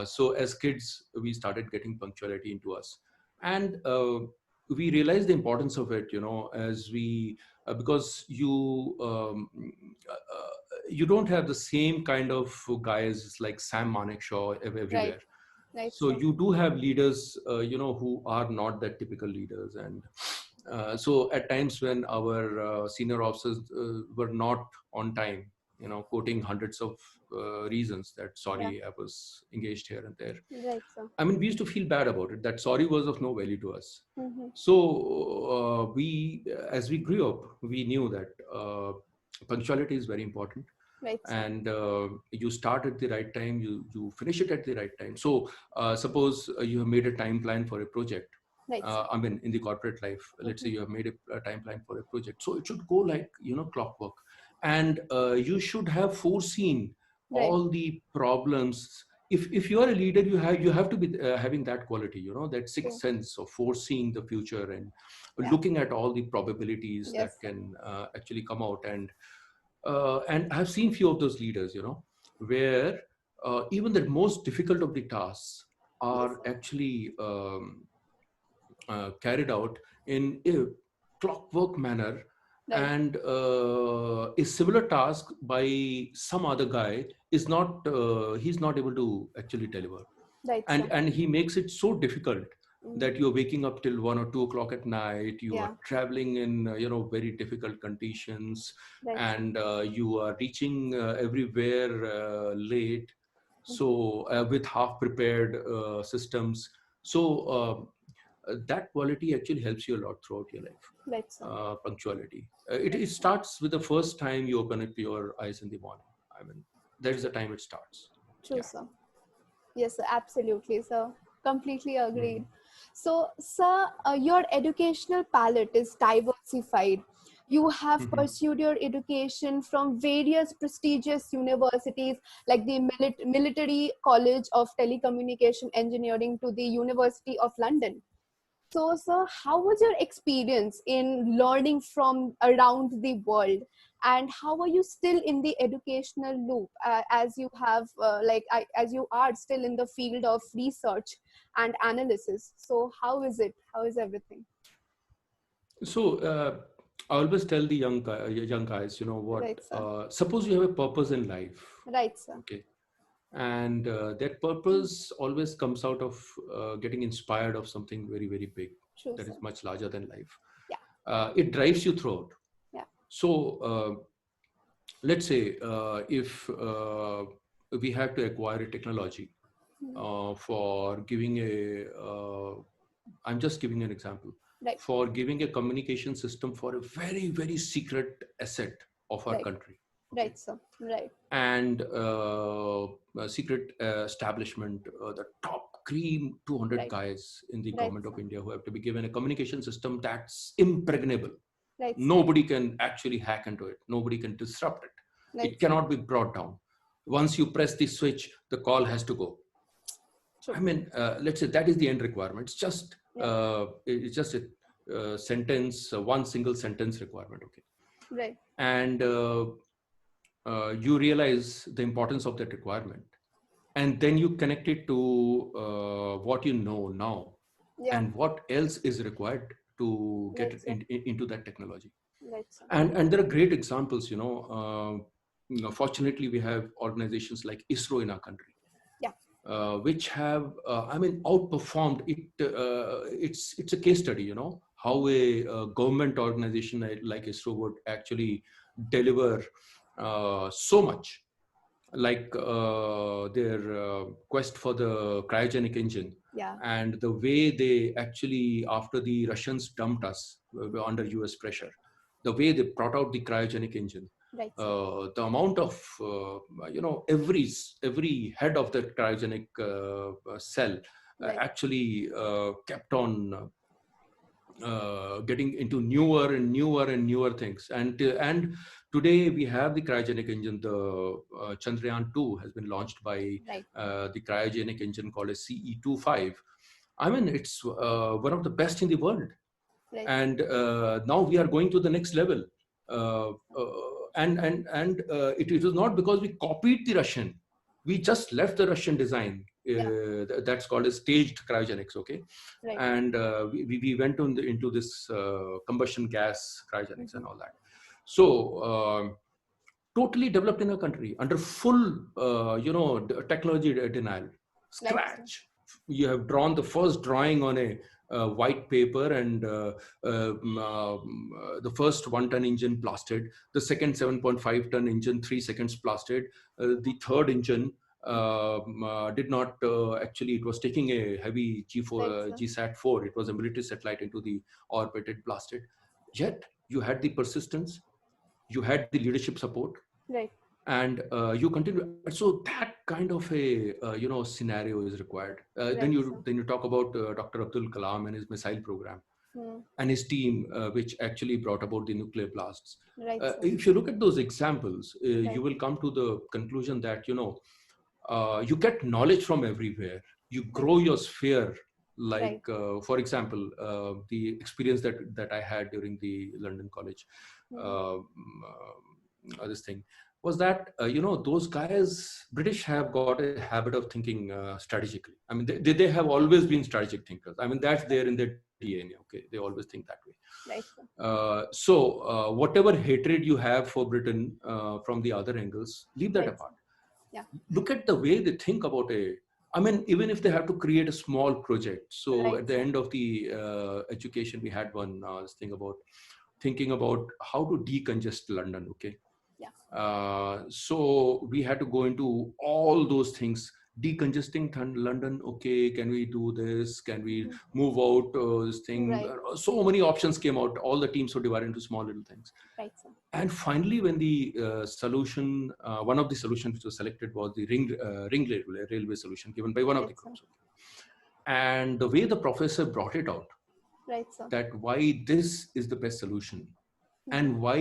so as kids we started getting punctuality into us, and we realized the importance of it. You know, as we because you don't have the same kind of guys like Sam Manekshaw Right. everywhere. Right, So sir. you do have leaders, you know, who are not that typical leaders, and so at times when our senior officers were not on time, you know, quoting hundreds of reasons that Yeah. sorry, I was engaged here and there. Right, sir. I mean, we used to feel bad about it. That sorry was of no value to us. Mm-hmm. So as we grew up, we knew that punctuality is very important, Right, sir. and you start at the right time, you finish it at the right time. So suppose you have made a time plan for a project. Right, sir. I mean, in the corporate life, let's say you have made a time plan for a project, so it should go like, you know, clockwork, and you should have foreseen Right. all the problems. If you are a leader, you have to be having that quality, you know, that sixth True. sense of foreseeing the future and Yeah. looking at all the probabilities Yes, that can actually come out. And I've seen few of those leaders, you know, where even the most difficult of the tasks are Yes, actually carried out in a clockwork manner, right. and a similar task by some other guy is not he's not able to actually deliver, Right, sir. and he makes it so difficult that you're waking up till 1 or 2 o'clock at night, you Yeah. are traveling in very difficult conditions, Right. and you are reaching everywhere late, so with half prepared systems. So that quality actually helps you a lot throughout your life. Right, sir. Punctuality, it Right, sir. starts with the first time you open up your eyes in the morning. I mean, that is the time it starts. True, Yeah. sir. Yes, sir, absolutely, sir. Completely agreed. Mhm. So, sir, your educational palette is diversified. You have Mhm. pursued your education from various prestigious universities like the Military College of Telecommunication Engineering to the University of London. So, sir, how was your experience in learning from around the world, and how are you still in the educational loop as you have, as you are still in the field of research and analysis? So, how is it? How is everything? So I always tell the young guys, what? Right, sir. Suppose you have a purpose in life, Right, sir. okay, and that Hmm. purpose always comes out of getting inspired of something very, very big True, that is sir. much larger than life. Yeah, It drives you throughout. yeah. So let's say if we have to acquire a technology Hmm. for giving a I'm just giving an example, Right, for giving a communication system for a very, very secret asset of our right, country. Okay. right, sir. Right, And a secret establishment, the top cream 200 right, guys in the right, government sir. of India who have to be given a communication system that's impregnable. Right, sir. Nobody can actually hack into it. Nobody can disrupt it. Right, It sir. cannot be brought down. Once you press the switch, the call has to go. True. I mean, let's say that is the end requirement. Yeah. It's just a sentence, one single sentence requirement. Okay, Right. and you realize the importance of that requirement, and then you connect it to what you know now, Yeah. and what else is required to get Right, it sir. into that technology. Right, sir. And there are great examples. Fortunately, we have organizations like ISRO in our country, Yeah. which have, outperformed it. It's a case study, how a, government organization like ISRO would actually deliver so much, like their quest for the cryogenic engine, Yeah. and the way they actually, after the Russians dumped us under US pressure, the way they brought out the cryogenic engine, Right, sir. the amount of every head of the cryogenic cell Right. actually kept on getting into newer and newer and newer things. And today we have the cryogenic engine. The Chandrayaan 2 has been launched by Right. the cryogenic engine called a CE25. I mean, it's one of the best in the world. Right. And now we are going to the next level. Uh, uh, and it was not because we copied the Russian. We just left the Russian design. Yeah. That's called a staged cryogenics. Okay, Right. and we went into this combustion gas cryogenics and Mm-hmm. all that. So totally developed in a country under full technology denial, Right, sir. scratch. You have drawn the first drawing on a white paper, and the first 1 ton engine blasted, the second 7.5 ton engine 3 seconds blasted, the third engine did not actually, it was taking a heavy G4 Right, sir. GSAT-4. It was a military satellite into the orbit. It blasted. Yet you had the persistence, you had the leadership support, Right. and you continue. So that kind of a scenario is required. Then Right, sir. you talk about Dr. Abdul Kalam and his missile program, Hmm. and his team, which actually brought about the nuclear blasts. Right, sir. If you look at those examples, you Right. will come to the conclusion that you get knowledge from everywhere. You Right. grow your sphere. Right. Like, for example, the experience that I had during the London College, Hmm. this thing was that those guys, British, have got a habit of thinking strategically. I mean, they have always been strategic thinkers. I mean, that's there in their DNA. Okay, they always think that way. Right, sir. So whatever hatred you have for Britain from the other angles, leave that Right, sir. apart. Yeah. Look at the way they think about a I mean, even if they have to create a small project. So Right, at the sir. end of the education, we had one thing about thinking about how to decongest London. Okay. Yeah. So we had to go into all those things. Decongesting London. Okay, can we do this? Can we Mhm. move out this thing? Right, So many options came out. All the teams were divided into small little things. right, sir. And finally, when the solution, one of the solutions which was selected was the ring railway solution given by one of the Right, sir. groups. And the way the professor brought it out, Right, sir. that why this is the best solution, Mhm. and why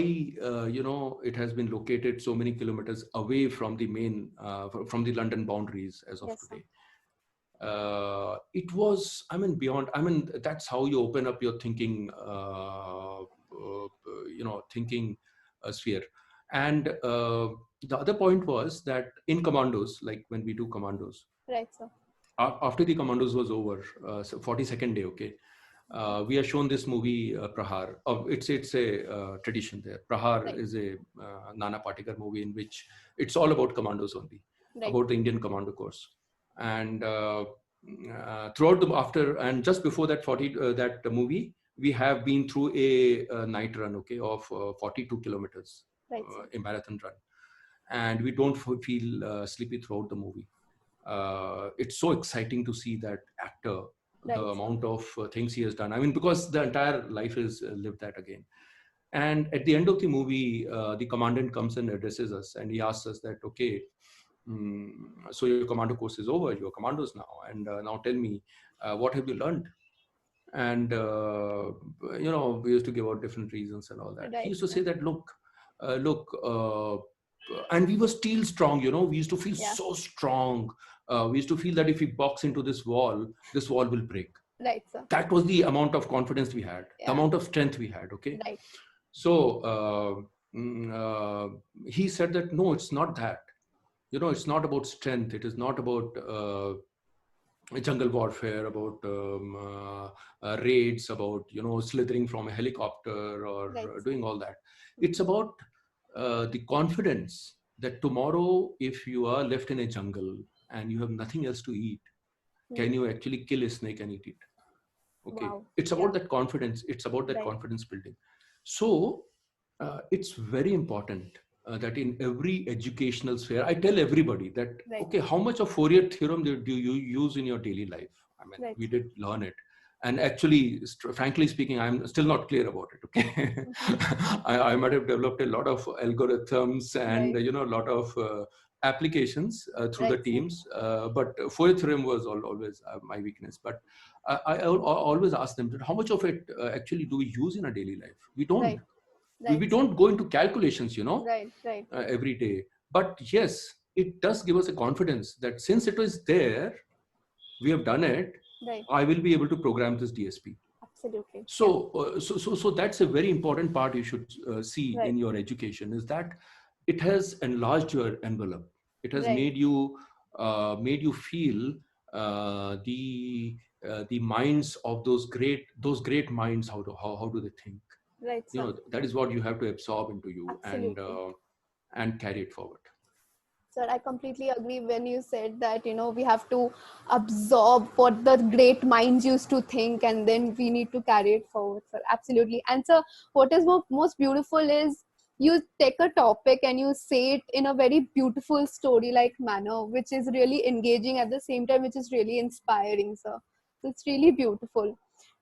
it has been located so many kilometers away from the main from the London boundaries as of Yes, sir. today. It was, I mean, beyond. I mean, that's how you open up your thinking, thinking sphere. And the other point was that in commandos, like when we do commandos, Right, sir. after the commandos was over, so 42nd day, okay, we are shown this movie Prahar. It's a tradition there. Prahar Right, is a Nana Patekar movie in which it's all about commandos only, right, about the Indian Commando Corps. And throughout the after and just before that that movie, we have been through a night run, okay, of 42 kilometers, right, sir. a marathon run, and we don't feel sleepy throughout the movie. It's so exciting to see that actor, the Right, sir. amount of things he has done. I mean, because the entire life is lived that again. And at the end of the movie, the commandant comes and addresses us, and he asks us that, okay, so your commando course is over, you're commandos now, and now tell me, what have you learned? And we used to give out different reasons and all that. He Right, used to sir. say that, look, and we were still strong. We used to feel Yeah. so strong. We used to feel that if we box into this wall will break. Right, sir. That was the amount of confidence we had, the Yeah. amount of strength we had. Okay. Right. So he said that, no, it's not that. It's not about strength. It is not about jungle warfare, about raids, about slithering from a helicopter or Right, sir. doing all that. It's about the confidence that tomorrow, if you are left in a jungle and you have nothing else to eat, can you actually kill a snake and eat it? Okay. Wow. It's Yeah. about that confidence. It's about that Right. confidence building. So it's very important that in every educational sphere, I tell everybody that, Right. okay, how much of Fourier theorem do you use in your daily life? I mean, Right. we did learn it. And actually, frankly speaking, I'm still not clear about it. Okay. I might have developed a lot of algorithms and, Right. a lot of applications through Right, the sir. teams. But Fourier theorem was always my weakness. But I always ask them that how much of it actually do we use in our daily life? We don't. Right. Right, We sir. don't go into calculations, Right. Right. every day. But yes, it does give us a confidence that since it is there, we have done it. Right. I will be able to program this DSP. Absolutely. So that's a very important part you should see Right. in your education, is that it has enlarged your envelope. It has Right. made you feel the minds of those great minds. How do they think? Right, sir. That is what you have to absorb into you Absolutely. and carry it forward. Sir, I completely agree when you said that, we have to absorb what the great minds used to think and then we need to carry it forward, sir. Absolutely. And sir, what is most beautiful is you take a topic and you say it in a very beautiful story-like manner, which is really engaging at the same time, which is really inspiring, sir. So it's really beautiful.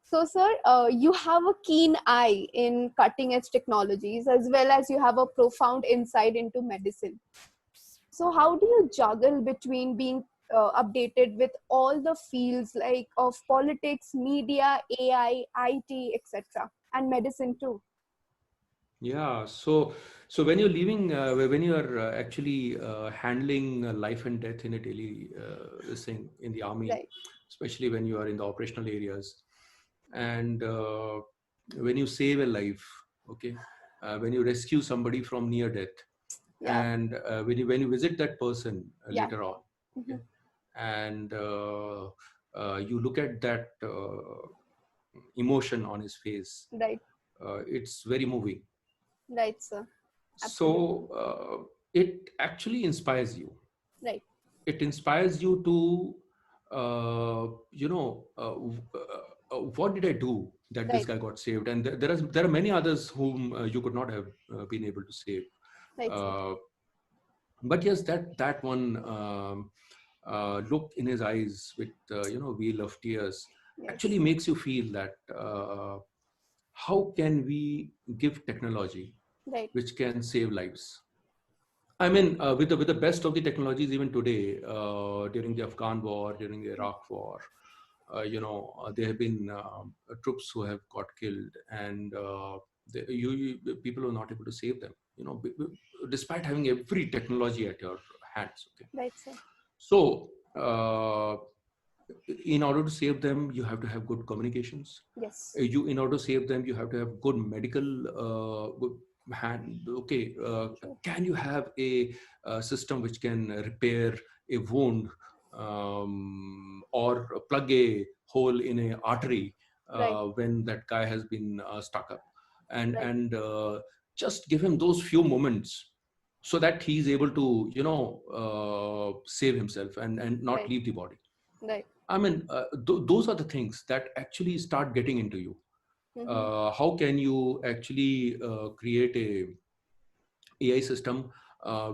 So, sir, you have a keen eye in cutting edge technologies as well as you have a profound insight into medicine. So how do you juggle between being updated with all the fields like of politics, media, AI, IT, etc., and medicine too? Yeah. So when you're leaving, when you are actually handling life and death in a daily thing in the army, Right. especially when you are in the operational areas, and when you save a life, okay, when you rescue somebody from near death, Yeah. and when you visit that person Yeah. later on, okay, Mhm. and you look at that emotion on his face, Right. it's very moving. Right, sir. Absolutely. So it actually inspires you. Right. It inspires you to you know, what did I do that this Right. guy got saved? And there are many others whom you could not have been able to save. Right, sir. Uh, but yes, that one look in his eyes with veil of tears actually Yes. makes you feel that how can we give technology Right. which can save lives? I mean, with the best of the technologies, even today, during the Afghan war, during the Iraq war, there have been troops who have got killed, and people are not able to save them. Despite having every technology at your hands. Okay, Right, sir. so in order to save them, you have to have good communications. Yes. In order to save them, you have to have good medical good hand. Okay, True. can you have a system which can repair a wound, or plug a hole in a artery Right. when that guy has been stuck up, and Right. just give him those few moments so that he's able to save himself and not Right. leave the body. Right. I mean, those are the things that actually start getting into you. Mm-hmm. How can you actually create a AI system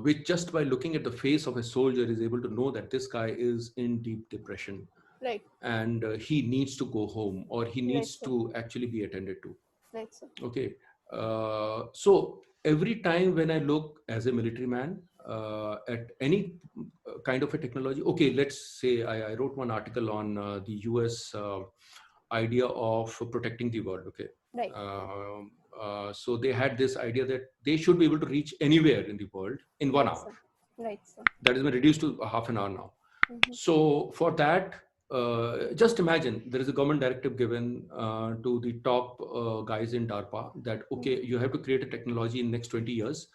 which just by looking at the face of a soldier is able to know that this guy is in deep depression Right. and he needs to go home or he Right, needs sir. to actually be attended to. Right, sir. Okay. So every time when I look as a military man at any kind of a technology, okay, let's say I wrote one article on the US idea of protecting the world. Okay. Right. So they had this idea that they should be able to reach anywhere in the world in one Right, hour. sir. Right, sir. That has been reduced to half an hour now. Mm-hmm. So for that, just imagine there is a government directive given to the top guys in DARPA that, okay, Mm-hmm. you have to create a technology in next 20 years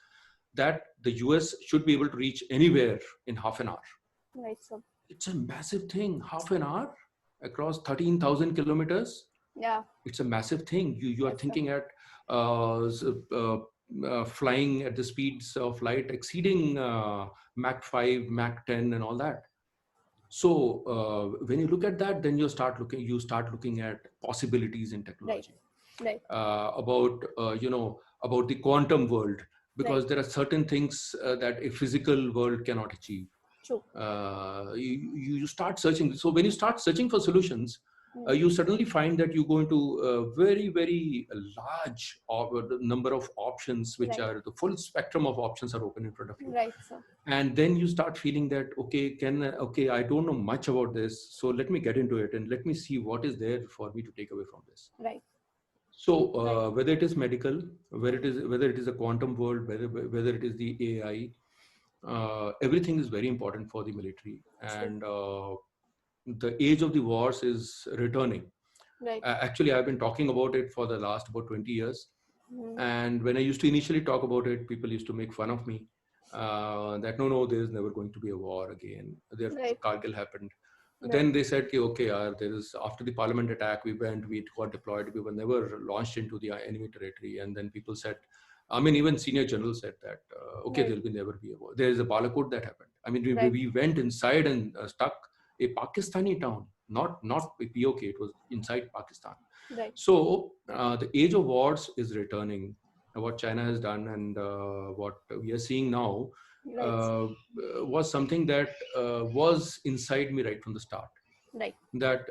that the US should be able to reach anywhere in half an hour. Right, sir. It's a massive thing, half an hour across 13,000 kilometers. Yeah. It's a massive thing. You are Yes, sir. thinking at flying at the speeds of light exceeding Mach 5, Mach 10 and all that. So when you look at that, then you start looking at possibilities in Right. technology Right. about the quantum world, Right. because there are certain things that a physical world cannot achieve. True. You start searching. So when you start searching for solutions, Mm. you suddenly find that you go into a very, very large number of options, which Right. are the full spectrum of options are open in front of you. Right, sir. And then you start feeling that, okay, I don't know much about this. So let me get into it and let me see what is there for me to take away from this. Right. So Right. whether it is medical, whether it is a quantum world, whether it is the AI, everything is very important for the military, True. and the age of the wars is returning. Right. Actually, I've been talking about it for the last about 20 years. Mm. And when I used to initially talk about it, people used to make fun of me that no, there's never going to be a war again. There, Right. Kargil happened. Right. Then they said, okay, there is after the parliament attack, we got deployed. We were never launched into the enemy territory. And then people said, I mean, even senior generals said that, okay, Right. there'll be never be a war. There is a Balakot that happened. I mean, Right. we went inside and stuck a Pakistani town, not a POK. It was inside Pakistan. Right. So the age of wars is returning. What China has done and what we are seeing now Right. was something that was inside me right from the start. Right. That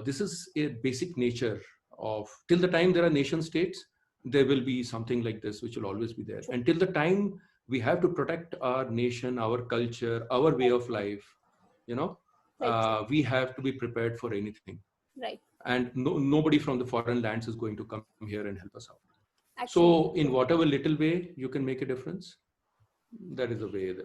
this is a basic nature of, till the time there are nation states, there will be something like this which will always be there. True. Until the time we have to protect our nation, our culture, our way of life, Right. we have to be prepared for anything. Right. And nobody from the foreign lands is going to come here and help us out. Actually, So in true. whatever little way you can make a difference, that is the way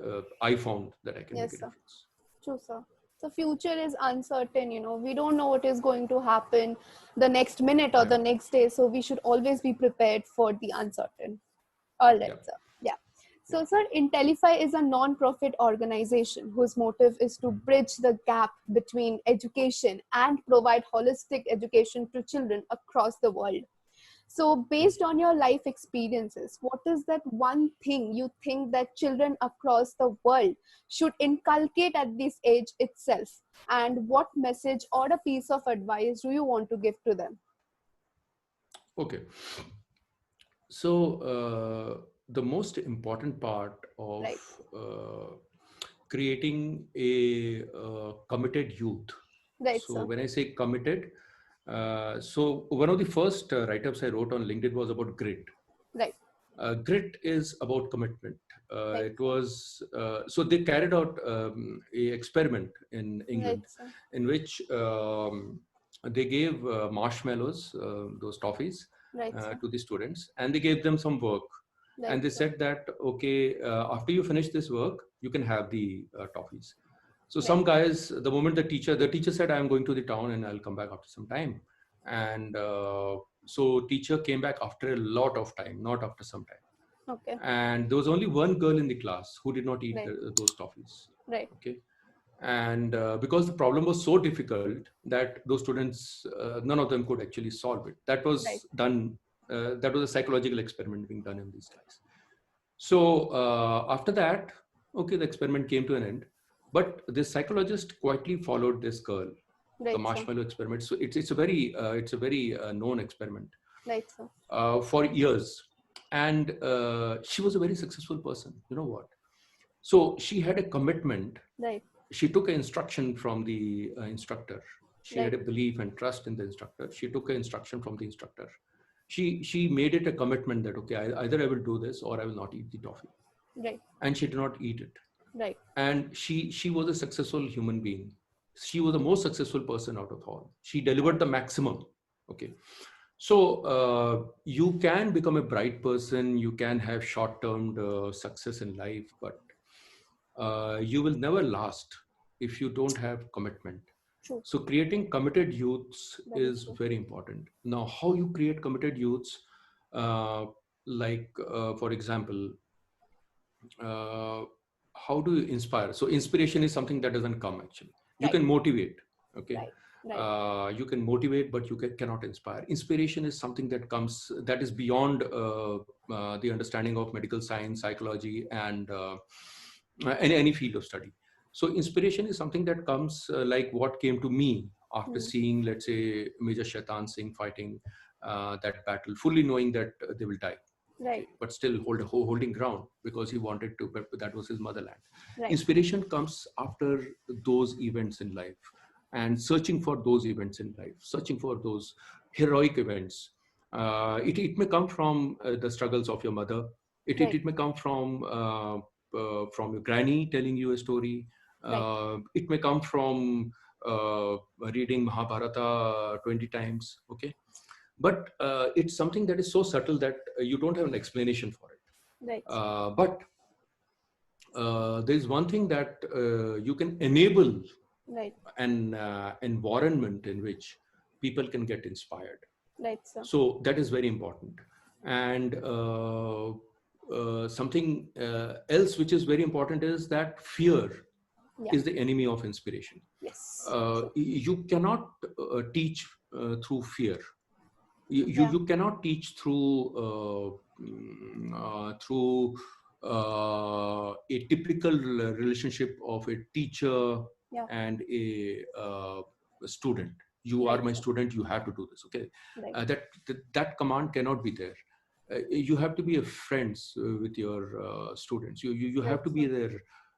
I found that I can make Yes, a sir. difference. True, sir. The future is uncertain, we don't know what is going to happen the next minute or Yeah. the next day. So we should always be prepared for the uncertain. All right, Yeah. sir. Yeah. So, Yeah. sir, Intellify is a non-profit organization whose motive is to bridge the gap between education and provide holistic education to children across the world. So based on your life experiences, what is that one thing you think that children across the world should inculcate at this age itself? And what message or a piece of advice do you want to give to them? Okay. So the most important part of Right, uh, creating a committed youth. right, So sir. when I say committed, so one of the first write-ups I wrote on LinkedIn was about grit. Right, Grit is about commitment. right, It sir. was so they carried out a experiment in Right, England sir. in which they gave marshmallows, those toffees, Right, sir. to the students, and they gave them some work. And Right, they sir. said that, okay, after you finish this work, you can have the toffees. So Right, some guys, the moment the teacher said, I'm going to the town and I'll come back after some time. And so teacher came back after a lot of time, not after some time. okay. And there was only one girl in the class who did not eat Right, those toffees. right, Okay. And because the problem was so difficult that those students, none of them could actually solve it. That right, was done. That was a psychological experiment being done in these guys. So after that, okay, the experiment came to an end. But this psychologist quietly followed this girl, the right, sir. marshmallow experiment. So it's a very known experiment Right, sir. for years, and she was a very successful person. You know what? So she had a commitment. Right, She took an instruction from the instructor. She had right, a belief and trust in the instructor. She took an instruction from the instructor. She made it a commitment that, okay, either I will do this or I will not eat the toffee. right, And she did not eat it. right, And she was a successful human being. She was the most successful person out of all. She delivered right, the maximum. Okay. So you can become a bright person, you can have short-term success in life, but you will never last if you don't have commitment. true, So creating committed youths very is true. very important. Now, how you create committed youths, uh, for example, uh, how do you inspire? So inspiration is something that doesn't come actually. You Right, can motivate, okay? right, right, You can motivate, but you cannot inspire. Inspiration is something that comes, that is beyond the understanding of medical science, psychology, and any field of study. So inspiration is something that comes like what came to me after hmm. seeing, let's say, Major Shaitan Singh fighting that battle, fully knowing that they will die. Right, Okay, but still holding ground because he wanted to, but that was his motherland. right, Inspiration comes after those events in life, and searching for those events in life, searching for those heroic events. It may come from the struggles of your mother. right, It may come from your granny telling you a story. right, It may come from reading Mahabharata 20 times. Okay, but it's something that is so subtle that you don't have an explanation for it. right, But there is one thing that you can enable right, an environment in which people can get inspired. right, sir. So that is very important. And something else which is very important is that fear Yeah, is the enemy of inspiration. yes, true. You cannot teach through fear. Yeah, You cannot teach through a typical relationship of a teacher yeah, and a student. You are right, my sir. student, you have to do this. Okay, Right, that command cannot be there. You have to be a friends with your students. You right, have to be sir.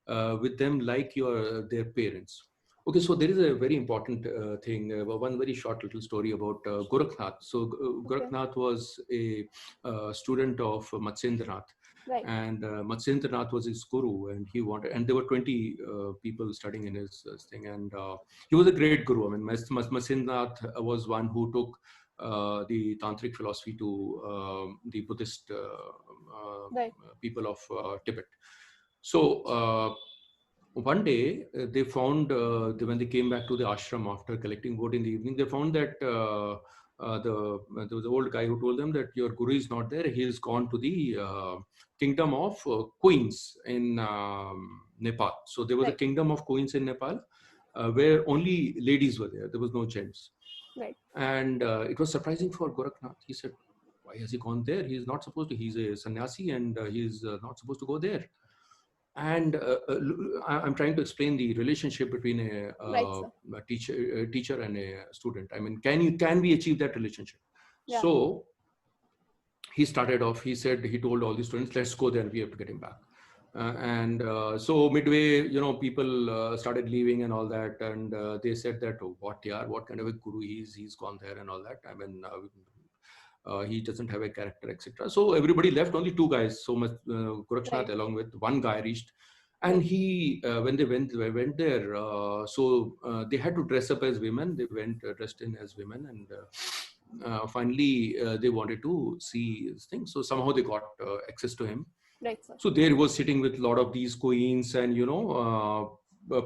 there with them like their parents. Okay, so there is a very important thing, one very short little story about Gorakhnath. So Okay, Gorakhnath was a student of Matsyendranath, right, and Matsyendranath was his guru, and and there were 20 people studying in his thing, and he was a great guru. I mean, Matsyendranath was one who took the tantric philosophy to the Buddhist right, people of Tibet. So one day they found when they came back to the ashram after collecting wood in the evening, they found that there was an old guy who told them that your guru is not there. He has gone to the kingdom of queens in Nepal. So there was a right, kingdom of queens in Nepal where only ladies were there. There was no gents. right, And it was surprising for Gorakhnath. He said, why has he gone there? He's not supposed to. He's a sannyasi and he's not supposed to go there. And I'm trying to explain the relationship between Right, sir. a teacher and a student. I mean, can we achieve that relationship? Yeah. So he started off. He told all the students, "Let's go there. We have to get him back." So midway, people started leaving and all that, and they said that, oh, what kind of a guru he's gone there and all that. I mean, he doesn't have a character, etc. So everybody left. Only two guys. So much Gorakshnath Right. along with one guy reached, and he when they went there, they had to dress up as women. They went dressed in as women, and finally they wanted to see his thing. So somehow they got access to him. Right, sir. So there he was sitting with a lot of these queens, and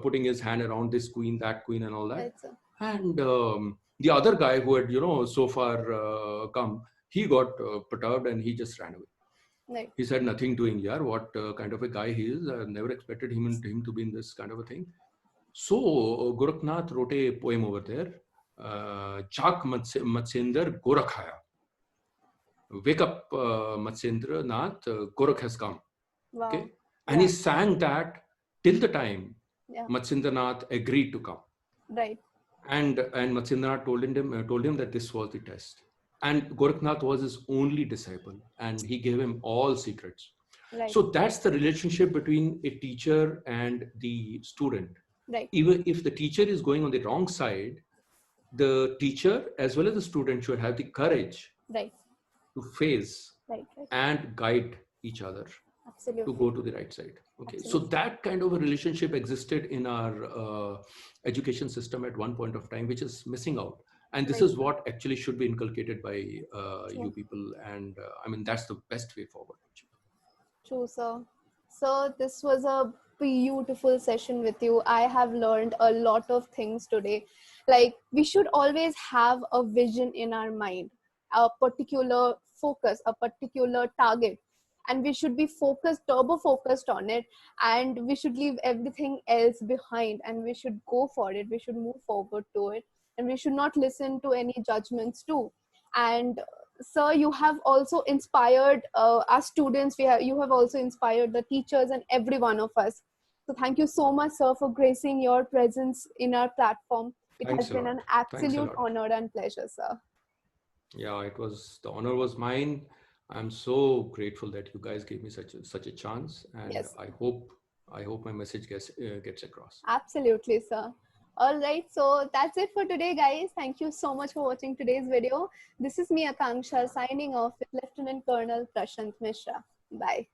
putting his hand around this queen, that queen, and all that. Right, sir. And the other guy who had so far come, he got perturbed and he just ran away. Right. He said, nothing doing here. What kind of a guy he is? I never expected him to be in this kind of a thing. So Goraknath wrote a poem over there. Jaak Matsyendra Gorakhaya. Wake up, Matsyendra Nath, Gorakh has come. Wow. Okay, and he sang that till the time Matsyendra Nath agreed to come. Right. And Matsyendra Nath told him that this was the test. And Gorakhnath was his only disciple, and he gave him all secrets. Right. So that's the relationship between a teacher and the student. Right. Even if the teacher is going on the wrong side, the teacher as well as the student should have the courage Right. to face Right. and guide each other. Absolutely. To go to the right side. Okay, Absolutely. so that kind of a relationship existed in our education system at one point of time, which is missing out. And this is what actually should be inculcated by you people. And I mean, that's the best way forward. True, sir. So this was a beautiful session with you. I have learned a lot of things today. Like, we should always have a vision in our mind, a particular focus, a particular target. And we should be turbo focused on it, and we should leave everything else behind, and we should go for it. We should move forward to it, and we should not listen to any judgments too. And sir, you have also inspired our students. You have also inspired the teachers and every one of us. So thank you so much, sir, for gracing your presence in our platform. It has been an absolute honor and pleasure, sir. Yeah, the honor was mine. I'm so grateful that you guys gave me such a chance, and I hope my message gets across. Absolutely, sir. All right, so that's it for today, guys. Thank you so much for watching today's video. This is me, Akanksha, signing off with Lieutenant Colonel Prashant Mishra. Bye.